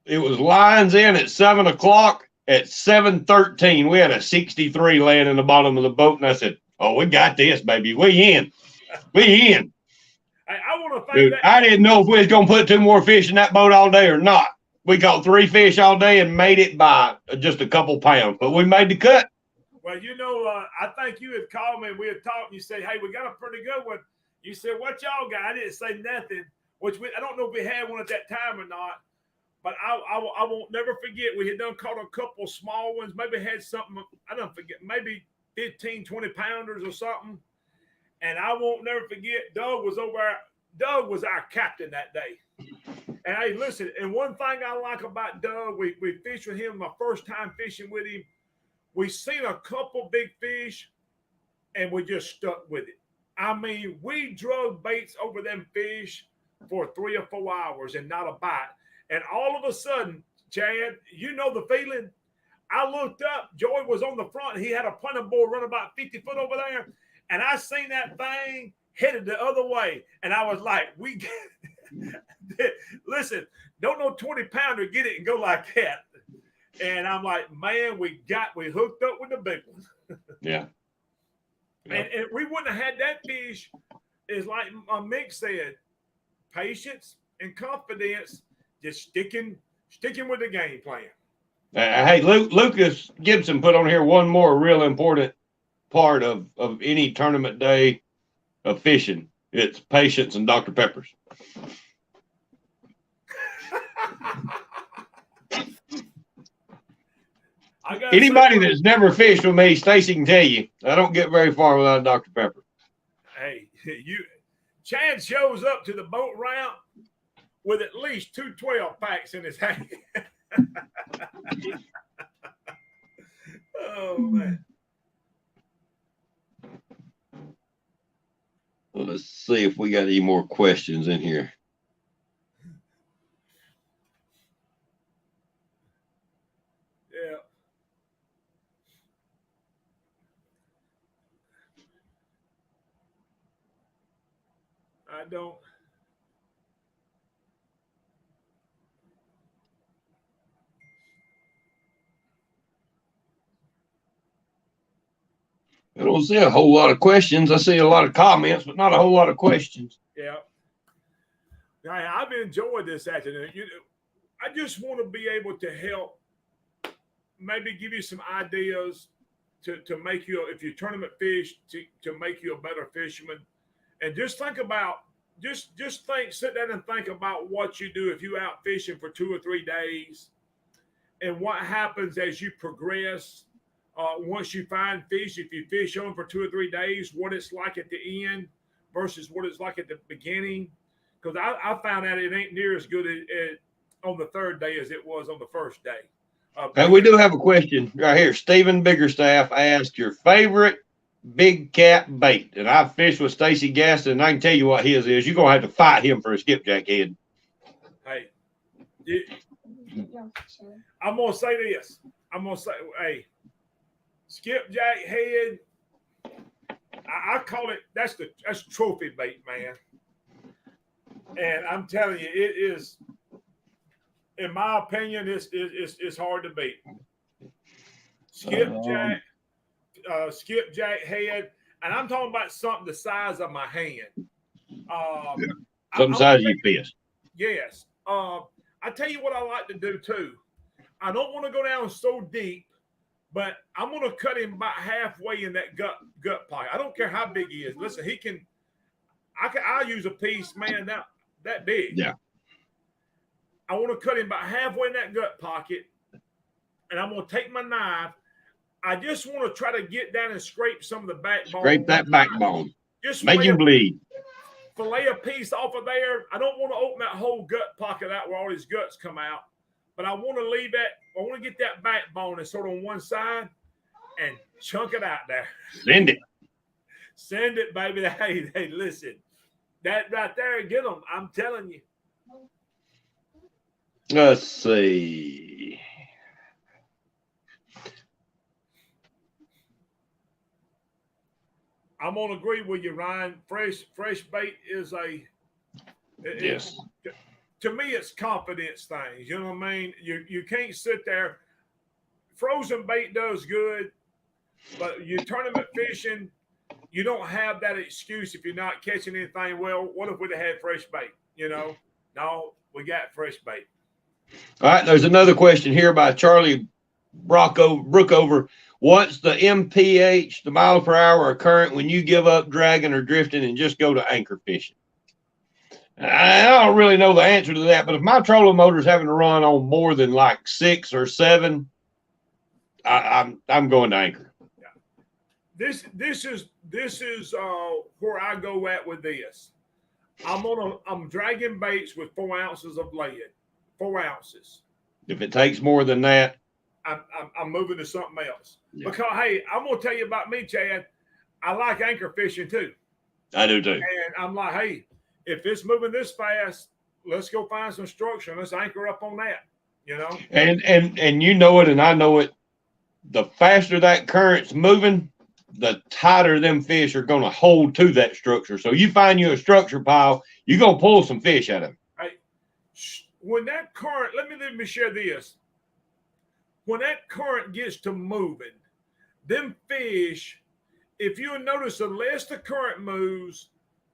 it was lines in at 7 o'clock. At 7:13, we had a 63 laying in the bottom of the boat, and I said, "Oh, we got this, baby. We in. We in." Hey, I want to Dude, I didn't know if we was gonna put 2 more fish in that boat all day or not. We caught 3 fish all day and made it by just a couple pounds, but we made the cut. Well, I think you had called me and we had talked, and you said, hey, we got a pretty good one. You said, what y'all got? I didn't say nothing, I don't know if we had one at that time or not, but I won't never forget. We had done caught a couple small ones, maybe had something, I don't forget, maybe 15, 20 pounders or something. And I won't never forget, Doug was our captain that day. And hey, listen, and one thing I like about Doug, we fished with him my first time fishing with him. We seen a couple big fish, and we just stuck with it. I mean, we drug baits over them fish for 3 or 4 hours and not a bite. And all of a sudden, Chad, you know the feeling. I looked up, Joey was on the front. He had a punting board running about 50 foot over there. And I seen that thing headed the other way. And I was like, listen, don't no 20-pounder get it and go like that. And I'm like, man, we hooked up with the big one. Yeah. And we wouldn't have had that fish. Is like Mick said, patience and confidence, just sticking with the game plan. Hey, Lucas Gibson put on here one more real important part of any tournament day of fishing. It's patience and Dr. Peppers. Anybody that's never fished with me, Stacy can tell you, I don't get very far without Dr. Pepper. Hey, Chad shows up to the boat ramp with at least 2 12-packs in his hand. Oh, man. Well, let's see if we got any more questions in here. Yeah. I don't. I don't see a whole lot of questions. I see a lot of comments, but not a whole lot of questions. Yeah. I've enjoyed this afternoon. I just want to be able to help, maybe give you some ideas to make you, if you tournament fish, to make you a better fisherman. And just think about, sit down and think about what you do if you out fishing for 2 or 3 days, and what happens as you progress. Once you find fish, if you fish on for 2 or 3 days, what it's like at the end versus what it's like at the beginning. Because I found out it ain't near as good on the 3rd day as it was on the 1st day. And we do have a question right here. Stephen Biggerstaff asked your favorite big cat bait. And I've fished with Stacy Gaston, and I can tell you what his is. You're going to have to fight him for a skipjack head. Hey, I'm going to say this. I'm going to say, hey, skipjack head, I call it, that's trophy bait, man. And I'm telling you, it is, in my opinion, it's hard to beat. Skipjack head, and I'm talking about something the size of my hand. Some size of your fist. Yes. I tell you what I like to do too. I don't want to go down so deep, but I'm going to cut him about halfway in that gut pocket. I don't care how big he is. Listen, I'll use a piece, man, that big. Yeah. I want to cut him about halfway in that gut pocket, and I'm going to take my knife. I just want to try to get down and scrape some of the backbone. Scrape that backbone. Just make him bleed. Fillet a piece off of there. I don't want to open that whole gut pocket out where all his guts come out, but I want to leave that. I want to get that backbone and sort of on one side and chunk it out there. Send it. Send it, baby. Hey, listen. That right there, get them. I'm telling you. Let's see. I'm gonna agree with you, Ryan. Fresh bait is yes. To me, it's confidence things. You know what I mean? You can't sit there. Frozen bait does good, but you tournament fishing, you don't have that excuse if you're not catching anything. Well, what if we'd have had fresh bait? You know, no, we got fresh bait. All right, there's another question here by Charlie Brookover. What's the MPH, the mile per hour current, when you give up dragging or drifting and just go to anchor fishing? I don't really know the answer to that, but if my trolling motor is having to run on more than like 6 or 7, I'm going to anchor. Yeah. This is where I go at with this. I'm dragging baits with 4 ounces of lead. 4 ounces. If it takes more than that, I'm moving to something else. Yeah. Because hey, I'm gonna tell you about me, Chad. I like anchor fishing too. I do too. And I'm like, hey, if it's moving this fast, let's go find some structure and let's anchor up on that. You know. And you know it, and I know it. The faster that current's moving, the tighter them fish are going to hold to that structure. So you find you a structure pile, you're going to pull some fish out of it. Hey, when that current, let me share this. When that current gets to moving, them fish, if you notice, unless the current moves,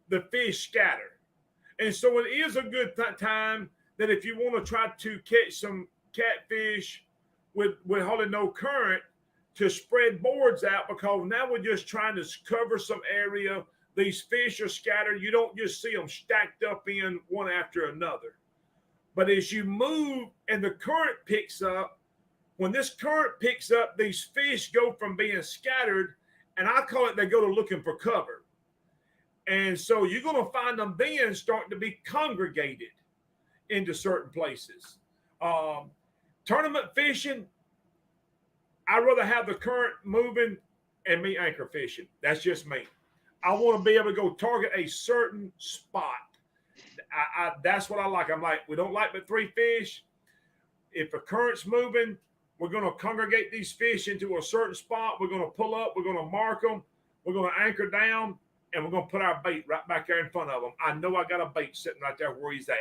the fish scatter. And so it is a good time that if you want to try to catch some catfish with hardly no current, to spread boards out, because now we're just trying to cover some area. These fish are scattered. You don't just see them stacked up in one after another. But as you move and the current picks up, when this current picks up, these fish go from being scattered, and I call it they go to looking for cover. And so you're going to find them then starting to be congregated into certain places. Tournament fishing, I'd rather have the current moving and me anchor fishing. That's just me. I want to be able to go target a certain spot. That's what I like. I'm like, we don't like but 3 fish. If the current's moving, we're going to congregate these fish into a certain spot. We're going to pull up. We're going to mark them. We're going to anchor down, and we're going to put our bait right back there in front of them. I know I got a bait sitting right there where he's at.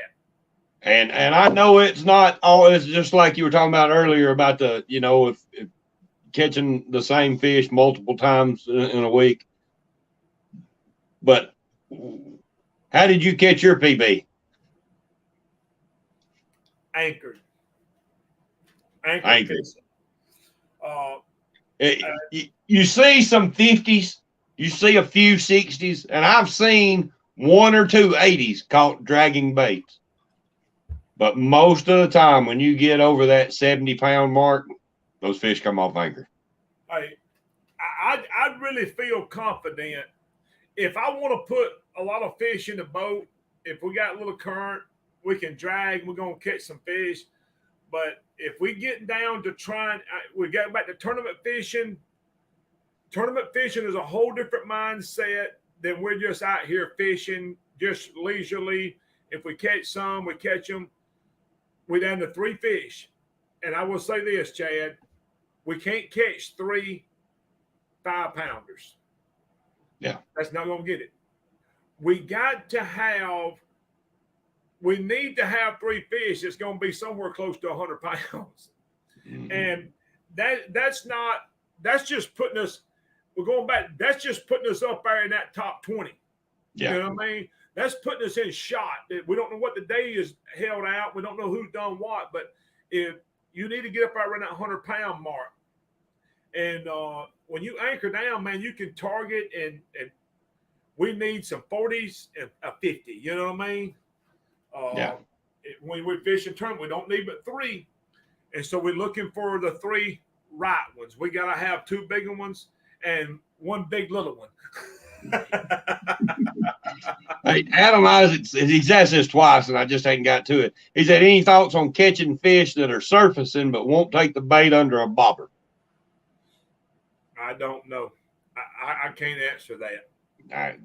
And I know it's not always just like you were talking about earlier about the, if catching the same fish multiple times in a week. But how did you catch your PB? Anchored. You see some 50s, you see a few 60s, and I've seen 1 or 2 80s caught dragging baits. But most of the time, when you get over that 70-pound mark, those fish come off anchor. I really feel confident if I want to put a lot of fish in the boat. If we got a little current, we can drag. We're gonna catch some fish. But if we get down to trying, we get back to tournament fishing. Tournament fishing is a whole different mindset than we're just out here fishing just leisurely. If we catch some, we catch them. We're down to 3 fish. And I will say this, Chad, we can't catch 3 5-pounders. Yeah. That's not going to get it. We need to have 3 fish that's going to be somewhere close to 100 pounds. Mm-hmm. And that's just putting us, we're going back, that's just putting us up there in that top 20. Yeah. You know what I mean? That's putting us in shot. We don't know what the day is held out. We don't know who's done what, but if you need to get up around that 100-pound mark. And when you anchor down, man, you can target and we need some 40s and a 50. You know what I mean? Yeah. When we're fishing tournament, we don't need but 3. And so we're looking for the 3 right ones. We got to have 2 big ones and 1 big little one. Hey, Adam Isaac, he's asked this twice, and I just ain't got to it. He said, any thoughts on catching fish that are surfacing but won't take the bait under a bobber? I don't know. I can't answer that. I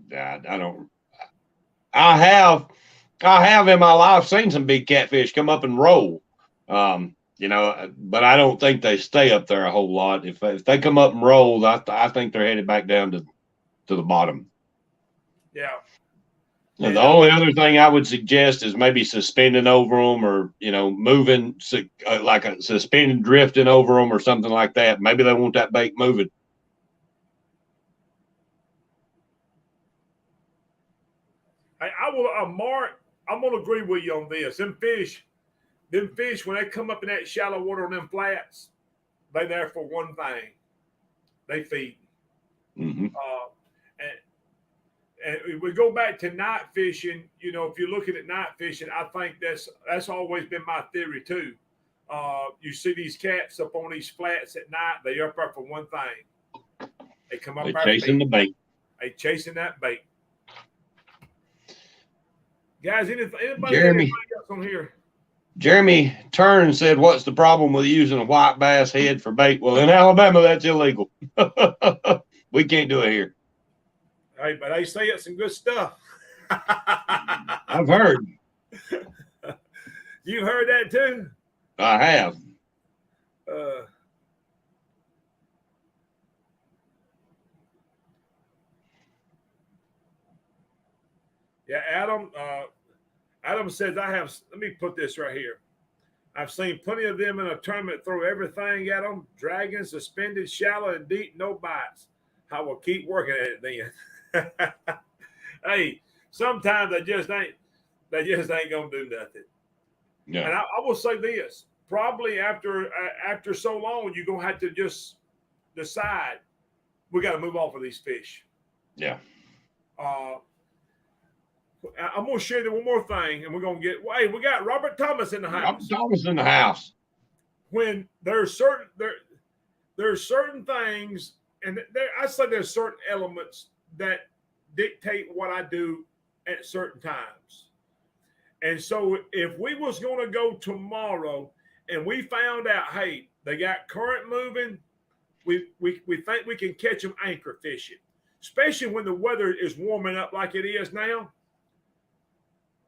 don't. I have in my life seen some big catfish come up and roll, but I don't think they stay up there a whole lot. If they come up and roll, I think they're headed back down to the bottom. Yeah. And the only other thing I would suggest is maybe suspending over them, or moving like a suspended drifting over them or something like that. Maybe they want that bait moving. I will, Mark, I'm going to agree with you on this. Them fish, when they come up in that shallow water on them flats, they there for one thing. They feed. Mm-hmm. And we go back to night fishing. If you're looking at night fishing, I think that's always been my theory too. You see these cats up on these flats at night. They up there for one thing. They come up. They're chasing the bait. They chasing that bait. Guys, anybody else on here? Jeremy Turn said, what's the problem with using a white bass head for bait? Well, in Alabama, that's illegal. We can't do it here. Hey, but they say it's some good stuff. I've heard. You heard that too? I have. Yeah, Adam says, let me put this right here. I've seen plenty of them in a tournament throw everything at them, dragging, suspended, shallow, and deep, no bites. I will keep working at it then. Hey, sometimes they just ain't gonna do nothing. Yeah. And I will say this: probably after so long, you're gonna have to just decide we got to move off of these fish. Yeah. I'm gonna share one more thing, and we're gonna get. Hey, we got Robert Thomas in the house. Robert Thomas in the house. When there's certain things, and I say there's certain elements that dictate what I do at certain times. And so if we was going to go tomorrow and we found out, hey, they got current moving, we think we can catch them anchor fishing, especially when the weather is warming up like it is now.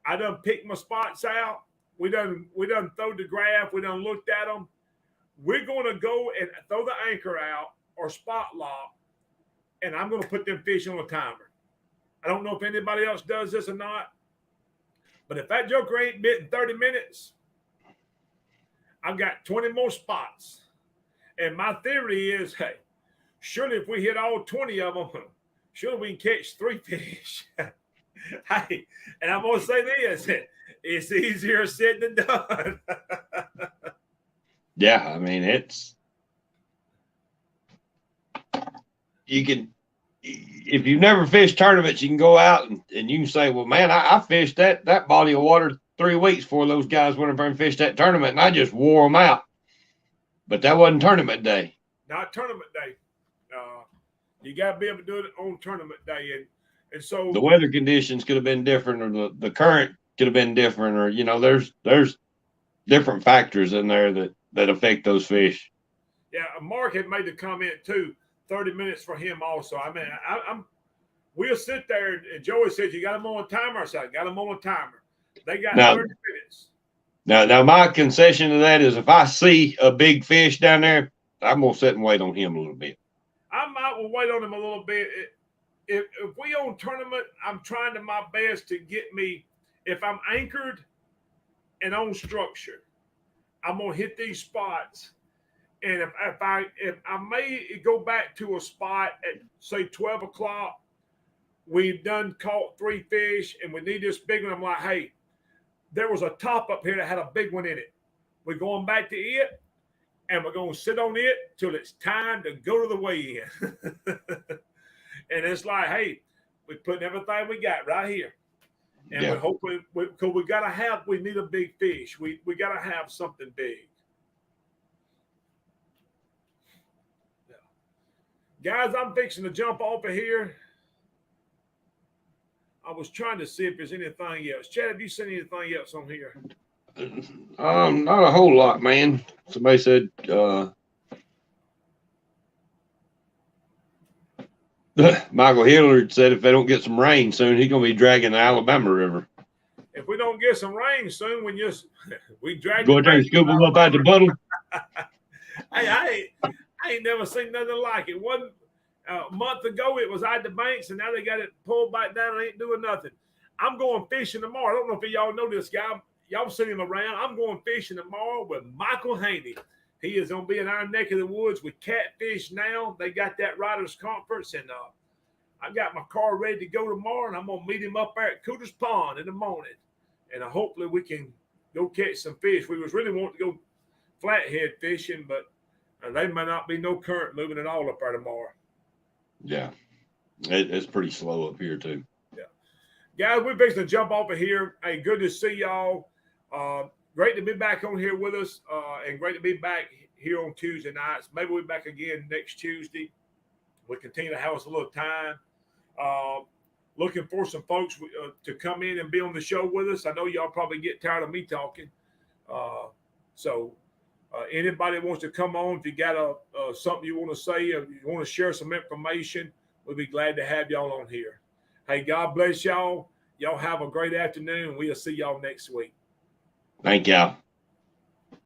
I done picked my spots out. We done throw the graph. We done looked at them. We're going to go and throw the anchor out or spot lock, and I'm going to put them fish on a timer. I don't know if anybody else does this or not, but if that joker ain't bit in 30 minutes, I've got 20 more spots. And my theory is, hey, surely if we hit all 20 of them, surely we can catch 3 fish. Hey, and I'm going to say this, it's easier said than done. Yeah, I mean, you can, if you've never fished tournaments, you can go out and you can say, well, man, I fished that body of water 3 weeks before those guys went over and fished that tournament, and I just wore them out. But that wasn't tournament day. Not tournament day. You got to be able to do it on tournament day. And so the weather conditions could have been different, or the current could have been different, or, you know, there's different factors in there that affect those fish. Yeah, Mark had made the comment too, 30 minutes for him also. I mean, we'll sit there, and Joey said, you got them on a timer? I said, I got them on a timer. They got 30 minutes. Now, my concession to that is if I see a big fish down there, I'm going to sit and wait on him a little bit. I might wait on him a little bit. If we on tournament, I'm trying to my best to get me, if I'm anchored and on structure, I'm going to hit these spots. And if I may go back to a spot at, say, 12 o'clock, we've done caught 3 fish and we need this big one. I'm like, hey, there was a top up here that had a big one in it. We're going back to it, and we're going to sit on it till it's time to go to the weigh-in. And it's like, hey, we're putting everything we got right here. And we're hoping, because we need a big fish. We got to have something big. Yeah. Guys, I'm fixing to jump off of here. I was trying to see if there's anything else. Chad, have you seen anything else on here? Not a whole lot, man. Somebody said Michael Hillard said if they don't get some rain soon, he's gonna be dragging the Alabama River. If we don't get some rain soon, we drag go there and scoop them up out the bottle. Hey, I ain't never seen nothing like it. One month ago, it was at the banks, and now they got it pulled back down and ain't doing nothing. I'm going fishing tomorrow. I don't know if y'all know this guy. Y'all seen him around. I'm going fishing tomorrow with Michael Haney. He is going to be in our neck of the woods with Catfish Now. They got that Riders Conference, and I got my car ready to go tomorrow, and I'm going to meet him up there at Cooter's Pond in the morning. And hopefully we can go catch some fish. We was really wanting to go flathead fishing, but there may not be no current moving at all up there tomorrow. Yeah, it's pretty slow up here too. Yeah, guys, we're fixing to jump off of here. Hey, good to see y'all. Great to be back on here with us, and great to be back here on Tuesday nights. Maybe we'll be back again next Tuesday. We'll continue to have us a little time. Looking for some folks to come in and be on the show with us. I know y'all probably get tired of me talking. So anybody wants to come on, if you got something you want to say, or you want to share some information, we'll be glad to have y'all on here. Hey, God bless y'all. Y'all have a great afternoon. We'll see y'all next week. Thank y'all.